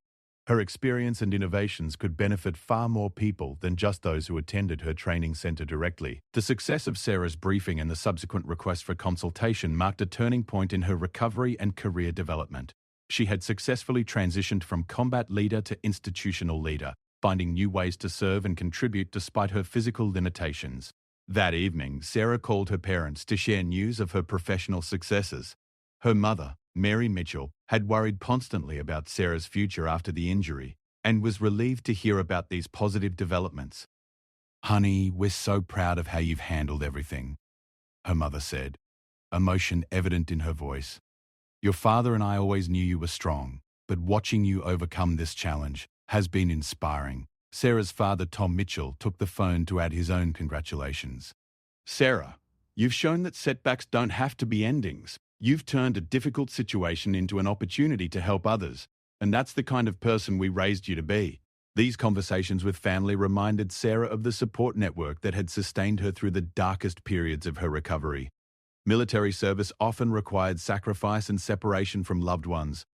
Her experience and innovations could benefit far more people than just those who attended her training center directly. The success of Sarah's briefing and the subsequent request for consultation marked a turning point in her recovery and career development. She had successfully transitioned from combat leader to institutional leader, finding new ways to serve and contribute despite her physical limitations. That evening, Sarah called her parents to share news of her professional successes. Her mother, Mary Mitchell, had worried constantly about Sarah's future after the injury and was relieved to hear about these positive developments. "Honey, we're so proud of how you've handled everything," her mother said, emotion evident in her voice. "Your father and I always knew you were strong, but watching you overcome this challenge has been inspiring." Sarah's father, Tom Mitchell, took the phone to add his own congratulations. "Sarah, you've shown that setbacks don't have to be endings. You've turned a difficult situation into an opportunity to help others, and that's the kind of person we raised you to be." These conversations with family reminded Sarah of the support network that had sustained her through the darkest periods of her recovery. Military service often required sacrifice and separation from loved ones,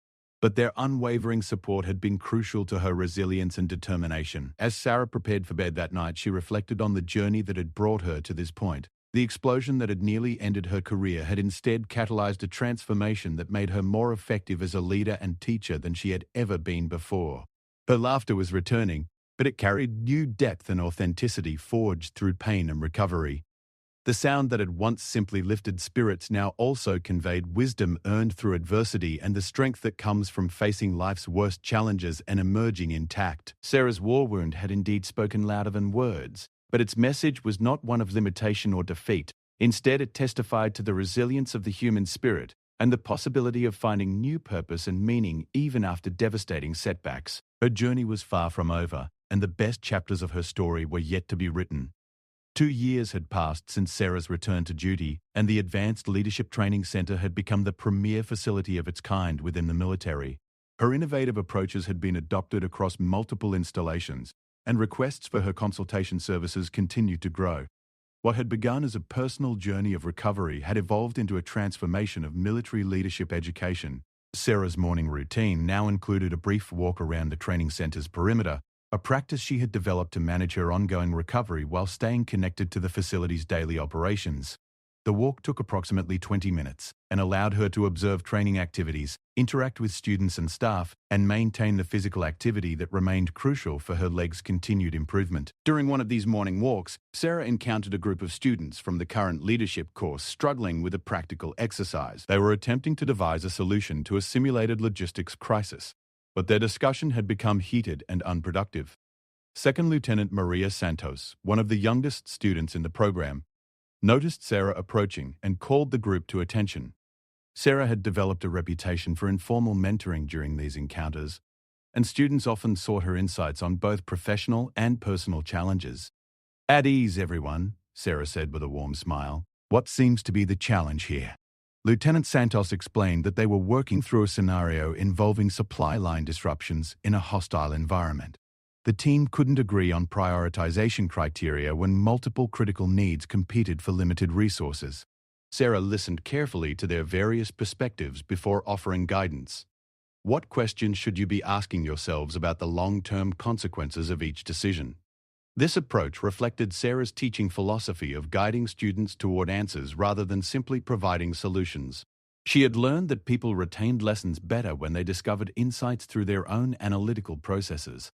but their unwavering support had been crucial to her resilience and determination. As Sarah prepared for bed that night, she reflected on the journey that had brought her to this point. The explosion that had nearly ended her career had instead catalyzed a transformation that made her more effective as a leader and teacher than she had ever been before. Her laughter was returning, but it carried new depth and authenticity forged through pain and recovery. The sound that had once simply lifted spirits now also conveyed wisdom earned through adversity and the strength that comes from facing life's worst challenges and emerging intact. Sarah's war wound had indeed spoken louder than words, but its message was not one of limitation or defeat. Instead, it testified to the resilience of the human spirit and the possibility of finding new purpose and meaning even after devastating setbacks. Her journey was far from over, and the best chapters of her story were yet to be written. 2 years had passed since Sarah's return to duty, and the Advanced Leadership Training Center had become the premier facility of its kind within the military. Her innovative approaches had been adopted across multiple installations, and requests for her consultation services continued to grow. What had begun as a personal journey of recovery had evolved into a transformation of military leadership education. Sarah's morning routine now included a brief walk around the training center's perimeter, a practice she had developed to manage her ongoing recovery while staying connected to the facility's daily operations. The walk took approximately 20 minutes and allowed her to observe training activities, interact with students and staff, and maintain the physical activity that remained crucial for her leg's continued improvement. During one of these morning walks, Sarah encountered a group of students from the current leadership course struggling with a practical exercise. They were attempting to devise a solution to a simulated logistics crisis, but their discussion had become heated and unproductive. Second Lieutenant Maria Santos, one of the youngest students in the program, noticed Sarah approaching and called the group to attention. Sarah had developed a reputation for informal mentoring during these encounters, and students often sought her insights on both professional and personal challenges. "At ease, everyone," Sarah said with a warm smile. "What seems to be the challenge here?" Lieutenant Santos explained that they were working through a scenario involving supply line disruptions in a hostile environment. The team couldn't agree on prioritization criteria when multiple critical needs competed for limited resources. Sarah listened carefully to their various perspectives before offering guidance. What questions should you be asking yourselves about the long-term consequences of each decision? This approach reflected Sarah's teaching philosophy of guiding students toward answers rather than simply providing solutions. She had learned that people retained lessons better when they discovered insights through their own analytical processes.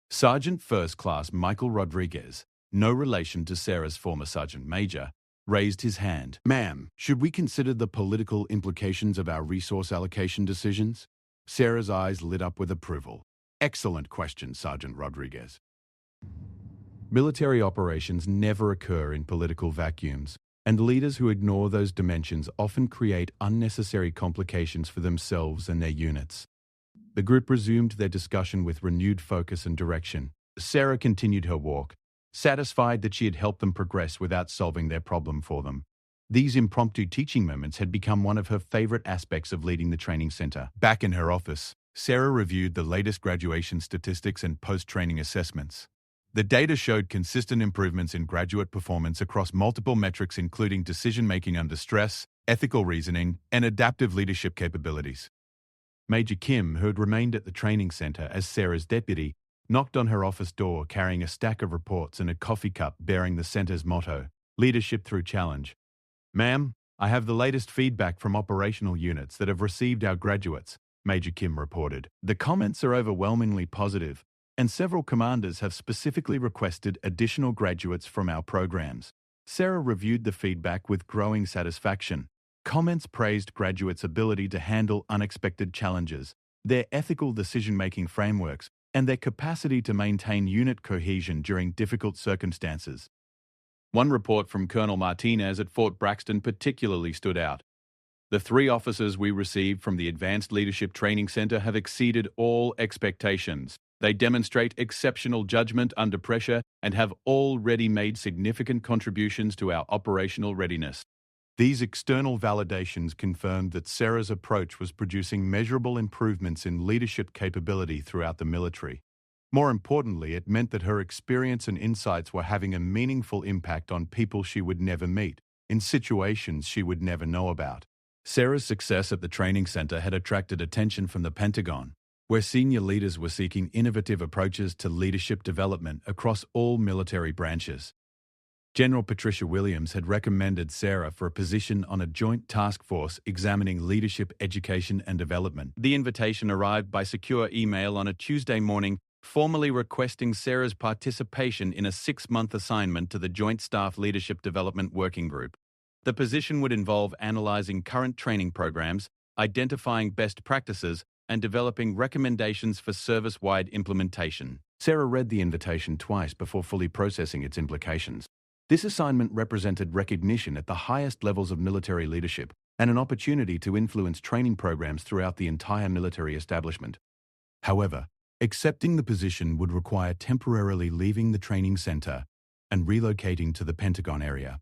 Sergeant First Class Michael Rodriguez, no relation to Sarah's former Sergeant Major, raised his hand. "Ma'am, should we consider the political implications of our resource allocation decisions?" Sarah's eyes lit up with approval. "Excellent question, Sergeant Rodriguez." Military operations never occur in political vacuums, and leaders who ignore those dimensions often create unnecessary complications for themselves and their units. The group resumed their discussion with renewed focus and direction. Sarah continued her walk, satisfied that she had helped them progress without solving their problem for them. These impromptu teaching moments had become one of her favorite aspects of leading the training center. Back in her office, Sarah reviewed the latest graduation statistics and post-training assessments. The data showed consistent improvements in graduate performance across multiple metrics, including decision-making under stress, ethical reasoning, and adaptive leadership capabilities. Major Kim, who had remained at the training center as Sarah's deputy, knocked on her office door carrying a stack of reports and a coffee cup bearing the center's motto, Leadership Through Challenge. "Ma'am, I have the latest feedback from operational units that have received our graduates," Major Kim reported. "The comments are overwhelmingly positive, and several commanders have specifically requested additional graduates from our programs." Sarah reviewed the feedback with growing satisfaction. Comments praised graduates' ability to handle unexpected challenges, their ethical decision-making frameworks, and their capacity to maintain unit cohesion during difficult circumstances. One report from Colonel Martinez at Fort Braxton particularly stood out. "The 3 officers we received from the Advanced Leadership Training Center have exceeded all expectations. They demonstrate exceptional judgment under pressure and have already made significant contributions to our operational readiness." These external validations confirmed that Sarah's approach was producing measurable improvements in leadership capability throughout the military. More importantly, it meant that her experience and insights were having a meaningful impact on people she would never meet, in situations she would never know about. Sarah's success at the training center had attracted attention from the Pentagon, where senior leaders were seeking innovative approaches to leadership development across all military branches. General Patricia Williams had recommended Sarah for a position on a joint task force examining leadership education and development. The invitation arrived by secure email on a Tuesday morning, formally requesting Sarah's participation in a 6-month assignment to the Joint Staff Leadership Development Working Group. The position would involve analyzing current training programs, identifying best practices, and developing recommendations for service-wide implementation. Sarah read the invitation twice before fully processing its implications. This assignment represented recognition at the highest levels of military leadership and an opportunity to influence training programs throughout the entire military establishment. However, accepting the position would require temporarily leaving the training center and relocating to the Pentagon area.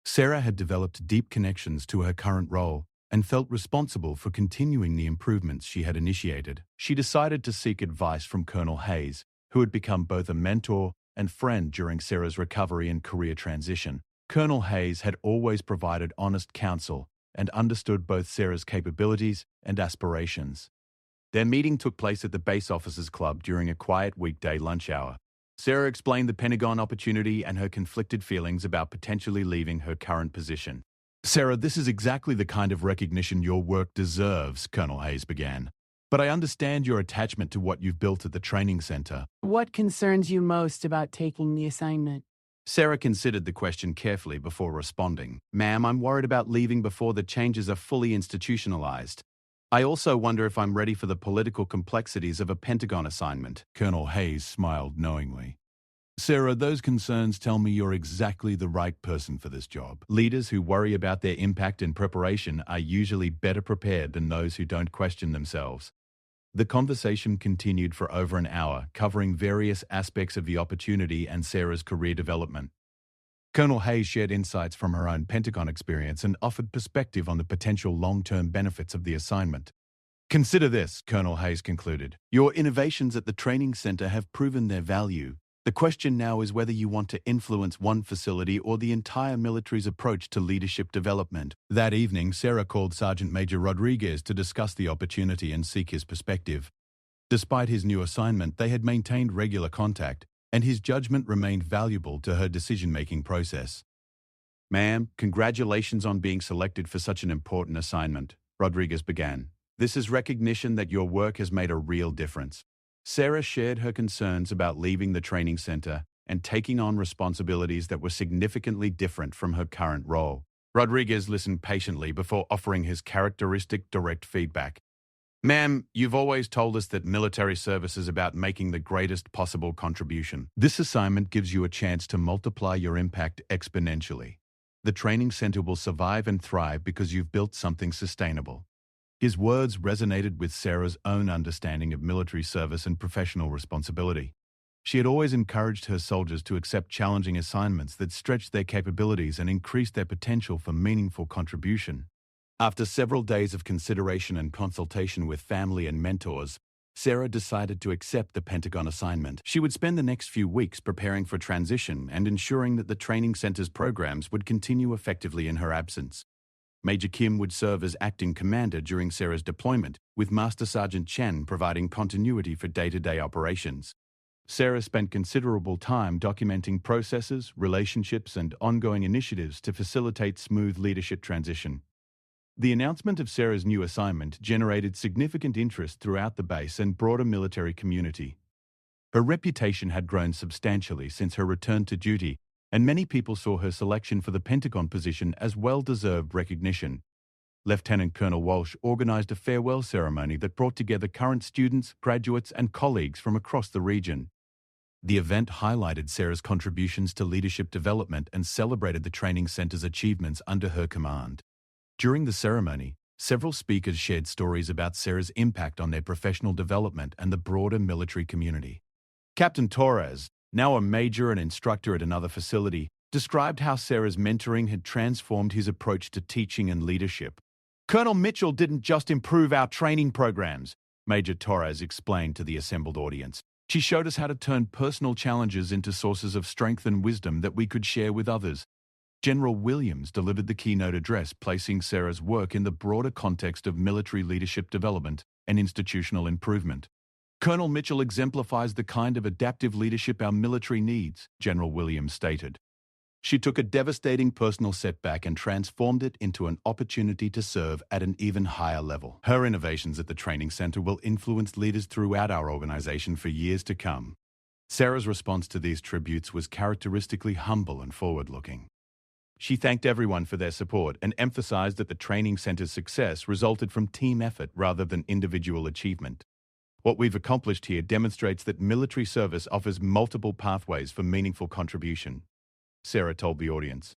Sarah had developed deep connections to her current role and felt responsible for continuing the improvements she had initiated. She decided to seek advice from Colonel Hayes, who had become both a mentor and friend during Sarah's recovery and career transition. Colonel Hayes had always provided honest counsel and understood both Sarah's capabilities and aspirations. Their meeting took place at the Base Officers Club during a quiet weekday lunch hour. Sarah explained the Pentagon opportunity and her conflicted feelings about potentially leaving her current position. "Sarah, this is exactly the kind of recognition your work deserves," Colonel Hayes began. "But I understand your attachment to what you've built at the training center." What concerns you most about taking the assignment? Sarah considered the question carefully before responding. "Ma'am, I'm worried about leaving before the changes are fully institutionalized. I also wonder if I'm ready for the political complexities of a Pentagon assignment." Colonel Hayes smiled knowingly. "Sarah, those concerns tell me you're exactly the right person for this job. Leaders who worry about their impact and preparation are usually better prepared than those who don't question themselves." The conversation continued for over an hour, covering various aspects of the opportunity and Sarah's career development. Colonel Hayes shared insights from her own Pentagon experience and offered perspective on the potential long-term benefits of the assignment. "Consider this," Colonel Hayes concluded. "Your innovations at the training center have proven their value. The question now is whether you want to influence one facility or the entire military's approach to leadership development." That evening, Sarah called Sergeant Major Rodriguez to discuss the opportunity and seek his perspective. Despite his new assignment, they had maintained regular contact, and his judgment remained valuable to her decision-making process. "Ma'am, congratulations on being selected for such an important assignment," Rodriguez began. "This is recognition that your work has made a real difference." Sarah shared her concerns about leaving the training center and taking on responsibilities that were significantly different from her current role. Rodriguez listened patiently before offering his characteristic direct feedback. "Ma'am, you've always told us that military service is about making the greatest possible contribution. This assignment gives you a chance to multiply your impact exponentially. The training center will survive and thrive because you've built something sustainable." His words resonated with Sarah's own understanding of military service and professional responsibility. She had always encouraged her soldiers to accept challenging assignments that stretched their capabilities and increased their potential for meaningful contribution. After several days of consideration and consultation with family and mentors, Sarah decided to accept the Pentagon assignment. She would spend the next few weeks preparing for transition and ensuring that the training center's programs would continue effectively in her absence. Major Kim would serve as acting commander during Sarah's deployment, with Master Sergeant Chen providing continuity for day-to-day operations. Sarah spent considerable time documenting processes, relationships, and ongoing initiatives to facilitate smooth leadership transition. The announcement of Sarah's new assignment generated significant interest throughout the base and broader military community. Her reputation had grown substantially since her return to duty, and many people saw her selection for the Pentagon position as well-deserved recognition. Lieutenant Colonel Walsh organized a farewell ceremony that brought together current students, graduates, and colleagues from across the region. The event highlighted Sarah's contributions to leadership development and celebrated the training center's achievements under her command. During the ceremony, several speakers shared stories about Sarah's impact on their professional development and the broader military community. Captain Torres, now a major and instructor at another facility, described how Sarah's mentoring had transformed his approach to teaching and leadership. "Colonel Mitchell didn't just improve our training programs," Major Torres explained to the assembled audience. "She showed us how to turn personal challenges into sources of strength and wisdom that we could share with others." General Williams delivered the keynote address, placing Sarah's work in the broader context of military leadership development and institutional improvement. "Colonel Mitchell exemplifies the kind of adaptive leadership our military needs," General Williams stated. "She took a devastating personal setback and transformed it into an opportunity to serve at an even higher level. Her innovations at the training center will influence leaders throughout our organization for years to come." Sarah's response to these tributes was characteristically humble and forward-looking. She thanked everyone for their support and emphasized that the training center's success resulted from team effort rather than individual achievement. "What we've accomplished here demonstrates that military service offers multiple pathways for meaningful contribution," Sarah told the audience.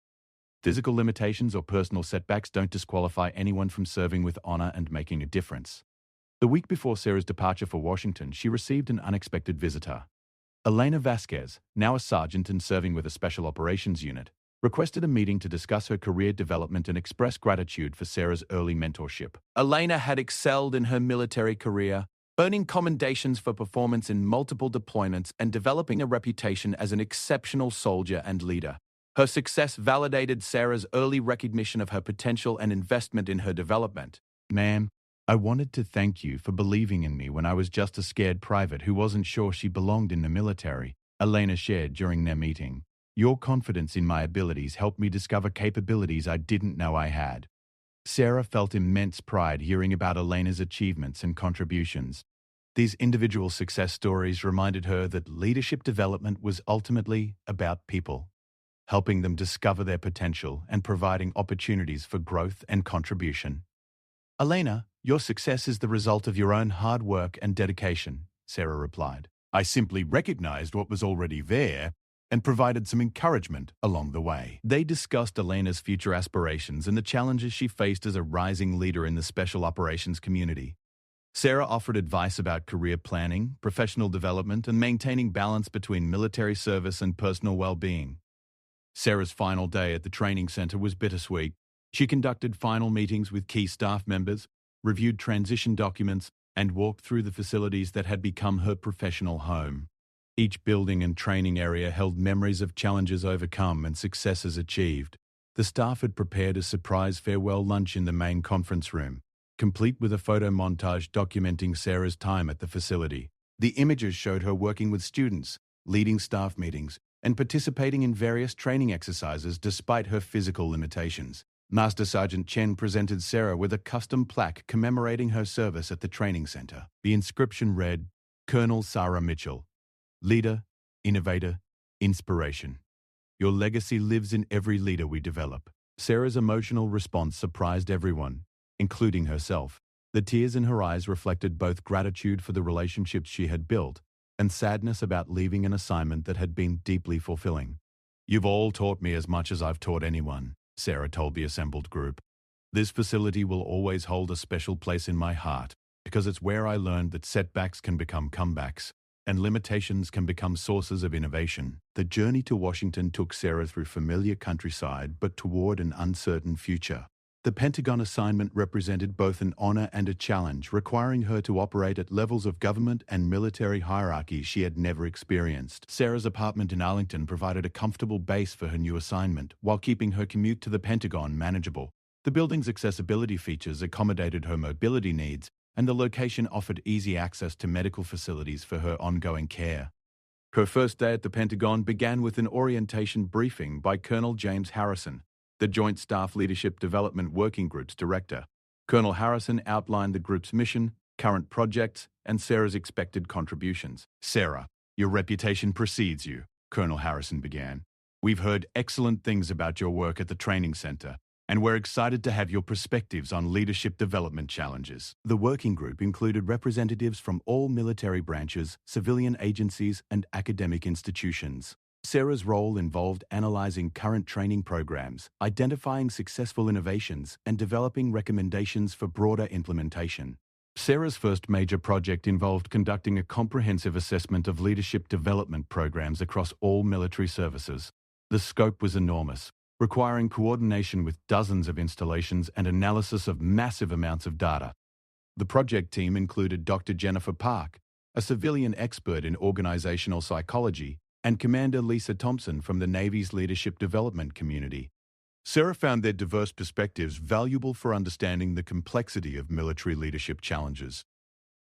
"Physical limitations or personal setbacks don't disqualify anyone from serving with honor and making a difference." The week before Sarah's departure for Washington, she received an unexpected visitor. Elena Vasquez, now a sergeant and serving with a special operations unit, requested a meeting to discuss her career development and express gratitude for Sarah's early mentorship. Elena had excelled in her military career, earning commendations for performance in multiple deployments and developing a reputation as an exceptional soldier and leader. Her success validated Sarah's early recognition of her potential and investment in her development. "Ma'am, I wanted to thank you for believing in me when I was just a scared private who wasn't sure she belonged in the military," Elena shared during their meeting. "Your confidence in my abilities helped me discover capabilities I didn't know I had." Sarah felt immense pride hearing about Elena's achievements and contributions. These individual success stories reminded her that leadership development was ultimately about people, helping them discover their potential and providing opportunities for growth and contribution. "Elena, your success is the result of your own hard work and dedication," Sarah replied. "I simply recognized what was already there and provided some encouragement along the way." They discussed Elena's future aspirations and the challenges she faced as a rising leader in the special operations community. Sarah offered advice about career planning, professional development, and maintaining balance between military service and personal well-being. Sarah's final day at the training center was bittersweet. She conducted final meetings with key staff members, reviewed transition documents, and walked through the facilities that had become her professional home. Each building and training area held memories of challenges overcome and successes achieved. The staff had prepared a surprise farewell lunch in the main conference room, complete with a photo montage documenting Sarah's time at the facility. The images showed her working with students, leading staff meetings, and participating in various training exercises despite her physical limitations. Master Sergeant Chen presented Sarah with a custom plaque commemorating her service at the training center. The inscription read, "Colonel Sarah Mitchell, leader, innovator, inspiration. Your legacy lives in every leader we develop." Sarah's emotional response surprised everyone, including herself. The tears in her eyes reflected both gratitude for the relationships she had built and sadness about leaving an assignment that had been deeply fulfilling. "You've all taught me as much as I've taught anyone," Sarah told the assembled group. "This facility will always hold a special place in my heart because it's where I learned that setbacks can become comebacks and limitations can become sources of innovation." The journey to Washington took Sarah through familiar countryside but toward an uncertain future. The Pentagon assignment represented both an honor and a challenge, requiring her to operate at levels of government and military hierarchy she had never experienced. Sarah's apartment in Arlington provided a comfortable base for her new assignment, while keeping her commute to the Pentagon manageable. The building's accessibility features accommodated her mobility needs, and the location offered easy access to medical facilities for her ongoing care. Her first day at the Pentagon began with an orientation briefing by Colonel James Harrison, the Joint Staff Leadership Development Working Group's director. Colonel Harrison outlined the group's mission, current projects, and Sarah's expected contributions. "Sarah, your reputation precedes you," Colonel Harrison began. "We've heard excellent things about your work at the training center, and we're excited to have your perspectives on leadership development challenges." The working group included representatives from all military branches, civilian agencies, and academic institutions. Sarah's role involved analyzing current training programs, identifying successful innovations, and developing recommendations for broader implementation. Sarah's first major project involved conducting a comprehensive assessment of leadership development programs across all military services. The scope was enormous, requiring coordination with dozens of installations and analysis of massive amounts of data. The project team included Dr. Jennifer Park, a civilian expert in organizational psychology, and Commander Lisa Thompson from the Navy's leadership development community. Sarah found their diverse perspectives valuable for understanding the complexity of military leadership challenges.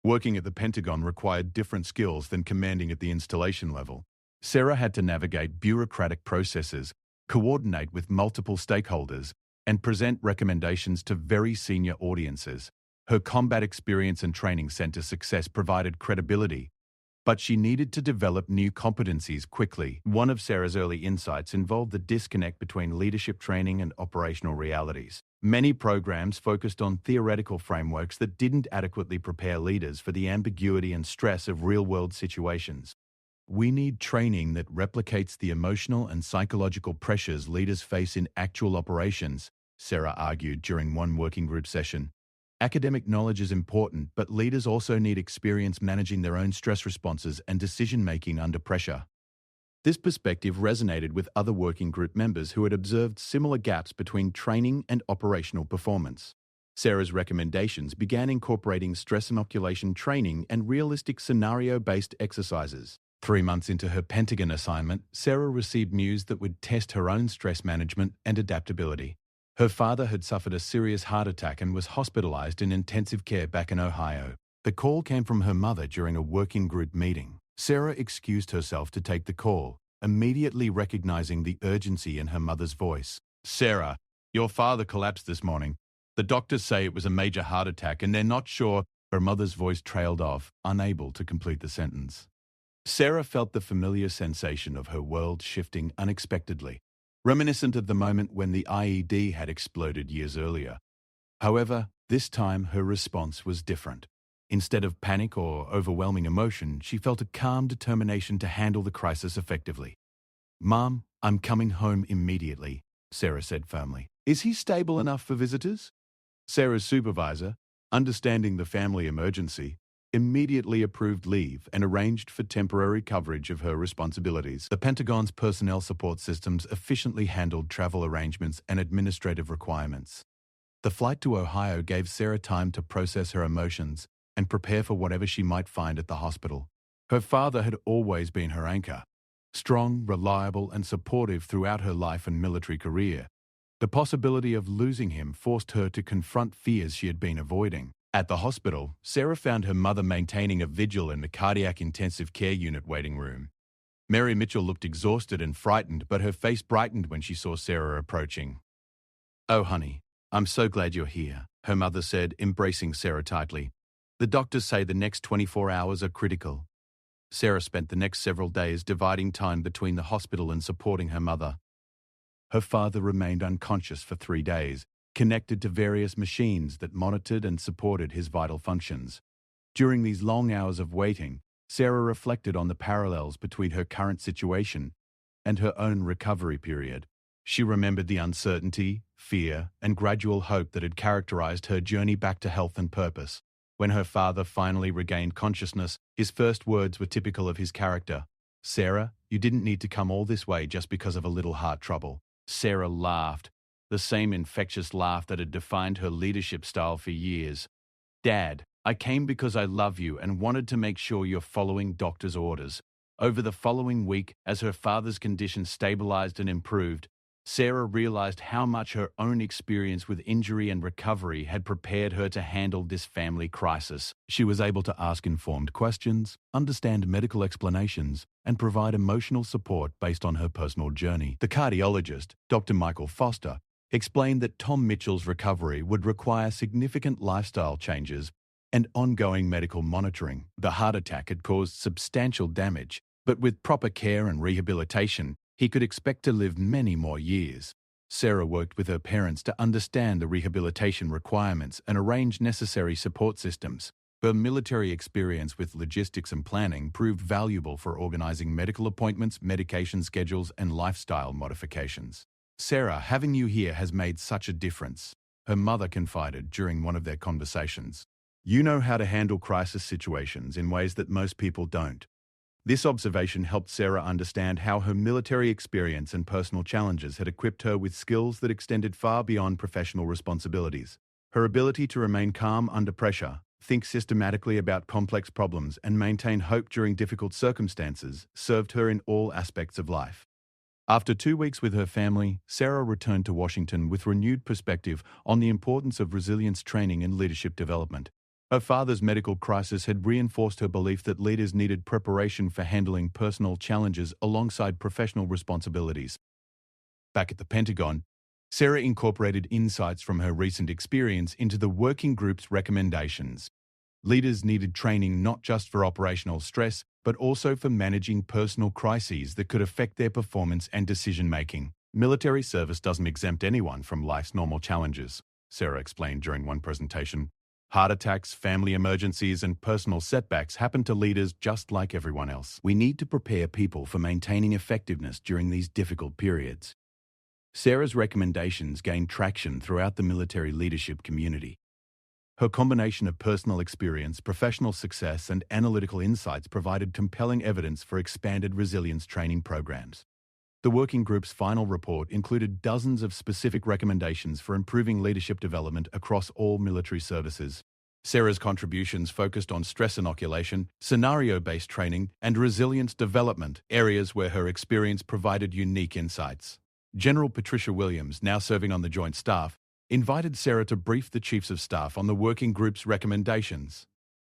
Working at the Pentagon required different skills than commanding at the installation level. Sarah had to navigate bureaucratic processes, coordinate with multiple stakeholders, and present recommendations to very senior audiences. Her combat experience and training center success provided credibility, but she needed to develop new competencies quickly. One of Sarah's early insights involved the disconnect between leadership training and operational realities. Many programs focused on theoretical frameworks that didn't adequately prepare leaders for the ambiguity and stress of real-world situations. "We need training that replicates the emotional and psychological pressures leaders face in actual operations," Sarah argued during one working group session. "Academic knowledge is important, but leaders also need experience managing their own stress responses and decision-making under pressure." This perspective resonated with other working group members who had observed similar gaps between training and operational performance. Sarah's recommendations began incorporating stress inoculation training and realistic scenario-based exercises. 3 months into her Pentagon assignment, Sarah received news that would test her own stress management and adaptability. Her father had suffered a serious heart attack and was hospitalized in intensive care back in Ohio. The call came from her mother during a working group meeting. Sarah excused herself to take the call, immediately recognizing the urgency in her mother's voice. "Sarah, your father collapsed this morning. The doctors say it was a major heart attack and they're not sure." Her mother's voice trailed off, unable to complete the sentence. Sarah felt the familiar sensation of her world shifting unexpectedly, reminiscent of the moment when the IED had exploded years earlier. However, this time her response was different. Instead of panic or overwhelming emotion, she felt a calm determination to handle the crisis effectively. "Mom, I'm coming home immediately," Sarah said firmly. "Is he stable enough for visitors?" Sarah's supervisor, understanding the family emergency, immediately approved leave and arranged for temporary coverage of her responsibilities. The Pentagon's personnel support systems efficiently handled travel arrangements and administrative requirements. The flight to Ohio gave Sarah time to process her emotions and prepare for whatever she might find at the hospital. Her father had always been her anchor, strong, reliable, and supportive throughout her life and military career. The possibility of losing him forced her to confront fears she had been avoiding. At the hospital, Sarah found her mother maintaining a vigil in the cardiac intensive care unit waiting room. Mary Mitchell looked exhausted and frightened, but her face brightened when she saw Sarah approaching. "Oh, honey, I'm so glad you're here," her mother said, embracing Sarah tightly. "The doctors say the next 24 hours are critical." Sarah spent the next several days dividing time between the hospital and supporting her mother. Her father remained unconscious for 3 days, connected to various machines that monitored and supported his vital functions. During these long hours of waiting, Sarah reflected on the parallels between her current situation and her own recovery period. She remembered the uncertainty, fear, and gradual hope that had characterized her journey back to health and purpose. When her father finally regained consciousness, his first words were typical of his character. "Sarah, you didn't need to come all this way just because of a little heart trouble." Sarah laughed, the same infectious laugh that had defined her leadership style for years. "Dad, I came because I love you and wanted to make sure you're following doctor's orders." Over the following week, as her father's condition stabilized and improved, Sarah realized how much her own experience with injury and recovery had prepared her to handle this family crisis. She was able to ask informed questions, understand medical explanations, and provide emotional support based on her personal journey. The cardiologist, Dr. Michael Foster, explained that Tom Mitchell's recovery would require significant lifestyle changes and ongoing medical monitoring. The heart attack had caused substantial damage, but with proper care and rehabilitation, he could expect to live many more years. Sarah worked with her parents to understand the rehabilitation requirements and arrange necessary support systems. Her military experience with logistics and planning proved valuable for organizing medical appointments, medication schedules, and lifestyle modifications. "Sarah, having you here has made such a difference," her mother confided during one of their conversations. "You know how to handle crisis situations in ways that most people don't." This observation helped Sarah understand how her military experience and personal challenges had equipped her with skills that extended far beyond professional responsibilities. Her ability to remain calm under pressure, think systematically about complex problems, and maintain hope during difficult circumstances served her in all aspects of life. After 2 weeks with her family, Sarah returned to Washington with renewed perspective on the importance of resilience training and leadership development. Her father's medical crisis had reinforced her belief that leaders needed preparation for handling personal challenges alongside professional responsibilities. Back at the Pentagon, Sarah incorporated insights from her recent experience into the working group's recommendations. Leaders needed training not just for operational stress, but also for managing personal crises that could affect their performance and decision-making. "Military service doesn't exempt anyone from life's normal challenges," Sarah explained during one presentation. "Heart attacks, family emergencies, and personal setbacks happen to leaders just like everyone else. We need to prepare people for maintaining effectiveness during these difficult periods." Sarah's recommendations gained traction throughout the military leadership community. Her combination of personal experience, professional success, and analytical insights provided compelling evidence for expanded resilience training programs. The working group's final report included dozens of specific recommendations for improving leadership development across all military services. Sarah's contributions focused on stress inoculation, scenario-based training, and resilience development, areas where her experience provided unique insights. General Patricia Williams, now serving on the Joint Staff, invited Sarah to brief the Chiefs of Staff on the working group's recommendations.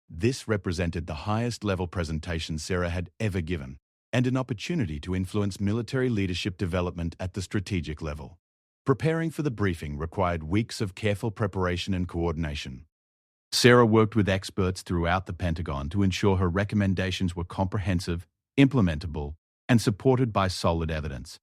This represented the highest-level presentation Sarah had ever given, and an opportunity to influence military leadership development at the strategic level. Preparing for the briefing required weeks of careful preparation and coordination. Sarah worked with experts throughout the Pentagon to ensure her recommendations were comprehensive, implementable, and supported by solid evidence.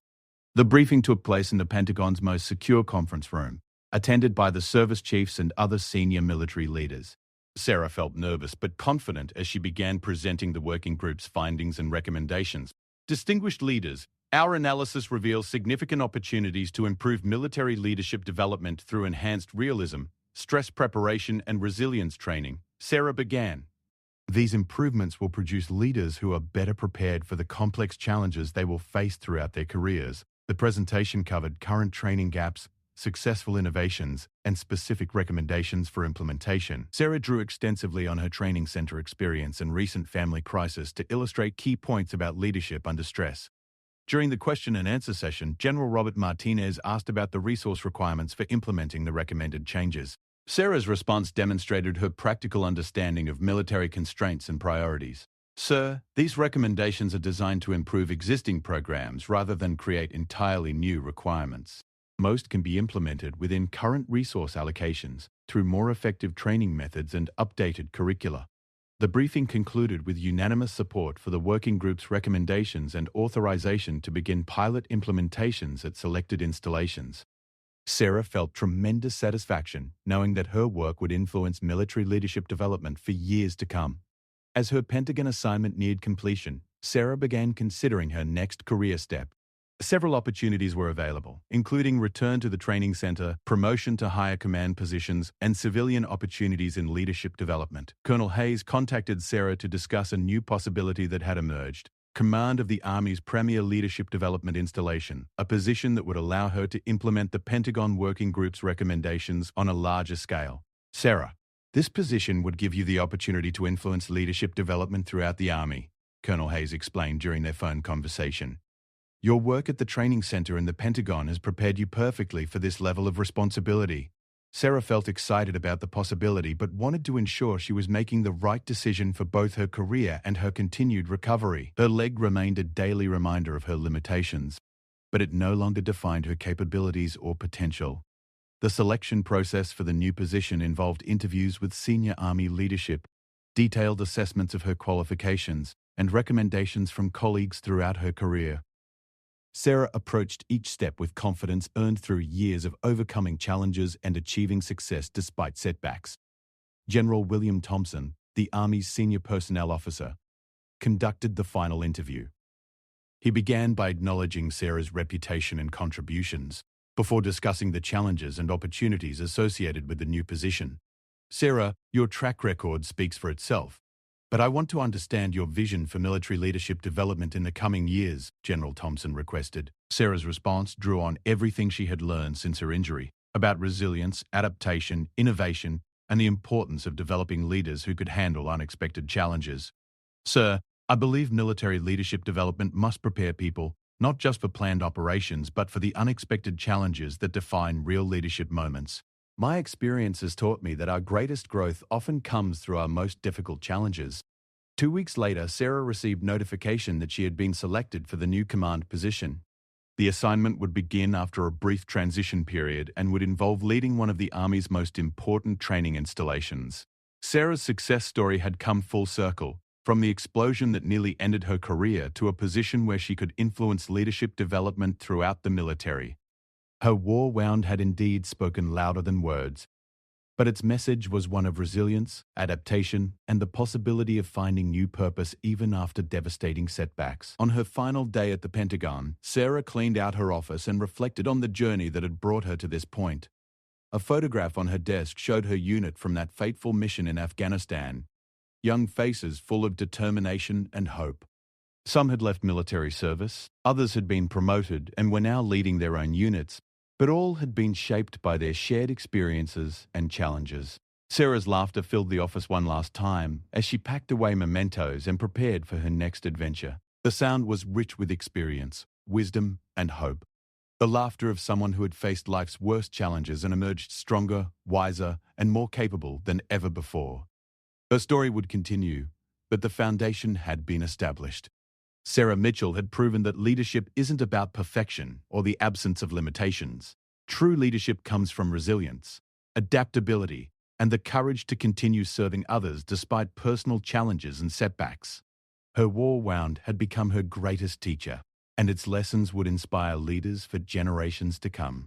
The briefing took place in the Pentagon's most secure conference room, attended by the service chiefs and other senior military leaders. Sarah felt nervous but confident as she began presenting the working group's findings and recommendations. "Distinguished leaders, our analysis reveals significant opportunities to improve military leadership development through enhanced realism, stress preparation, and resilience training," Sarah began. "These improvements will produce leaders who are better prepared for the complex challenges they will face throughout their careers." The presentation covered current training gaps, successful innovations, and specific recommendations for implementation. Sarah drew extensively on her training center experience and recent family crisis to illustrate key points about leadership under stress. During the question and answer session, General Robert Martinez asked about the resource requirements for implementing the recommended changes. Sarah's response demonstrated her practical understanding of military constraints and priorities. "Sir, these recommendations are designed to improve existing programs rather than create entirely new requirements. Most can be implemented within current resource allocations through more effective training methods and updated curricula." The briefing concluded with unanimous support for the working group's recommendations and authorization to begin pilot implementations at selected installations. Sarah felt tremendous satisfaction knowing that her work would influence military leadership development for years to come. As her Pentagon assignment neared completion, Sarah began considering her next career step. Several opportunities were available, including return to the training center, promotion to higher command positions, and civilian opportunities in leadership development. Colonel Hayes contacted Sarah to discuss a new possibility that had emerged: command of the Army's premier leadership development installation, a position that would allow her to implement the Pentagon Working Group's recommendations on a larger scale. "Sarah, this position would give you the opportunity to influence leadership development throughout the Army," Colonel Hayes explained during their phone conversation. Your work at the training center in the Pentagon has prepared you perfectly for this level of responsibility. Sarah felt excited about the possibility but wanted to ensure she was making the right decision for both her career and her continued recovery. Her leg remained a daily reminder of her limitations, but it no longer defined her capabilities or potential. The selection process for the new position involved interviews with senior Army leadership, detailed assessments of her qualifications, and recommendations from colleagues throughout her career. Sarah approached each step with confidence earned through years of overcoming challenges and achieving success despite setbacks. General William Thompson, the Army's senior personnel officer, conducted the final interview. He began by acknowledging Sarah's reputation and contributions, before discussing the challenges and opportunities associated with the new position. Sarah, your track record speaks for itself, but I want to understand your vision for military leadership development in the coming years, General Thompson requested. Sarah's response drew on everything she had learned since her injury, about resilience, adaptation, innovation, and the importance of developing leaders who could handle unexpected challenges. Sir, I believe military leadership development must prepare people, not just for planned operations, but for the unexpected challenges that define real leadership moments. My experience has taught me that our greatest growth often comes through our most difficult challenges. 2 weeks later, Sarah received notification that she had been selected for the new command position. The assignment would begin after a brief transition period and would involve leading one of the Army's most important training installations. Sarah's success story had come full circle, from the explosion that nearly ended her career to a position where she could influence leadership development throughout the military. Her war wound had indeed spoken louder than words, but its message was one of resilience, adaptation, and the possibility of finding new purpose even after devastating setbacks. On her final day at the Pentagon, Sarah cleaned out her office and reflected on the journey that had brought her to this point. A photograph on her desk showed her unit from that fateful mission in Afghanistan, young faces full of determination and hope. Some had left military service, others had been promoted and were now leading their own units, but all had been shaped by their shared experiences and challenges. Sarah's laughter filled the office one last time as she packed away mementos and prepared for her next adventure. The sound was rich with experience, wisdom, and hope. The laughter of someone who had faced life's worst challenges and emerged stronger, wiser, and more capable than ever before. Her story would continue, but the foundation had been established. Sarah Mitchell had proven that leadership isn't about perfection or the absence of limitations. True leadership comes from resilience, adaptability, and the courage to continue serving others despite personal challenges and setbacks. Her war wound had become her greatest teacher, and its lessons would inspire leaders for generations to come.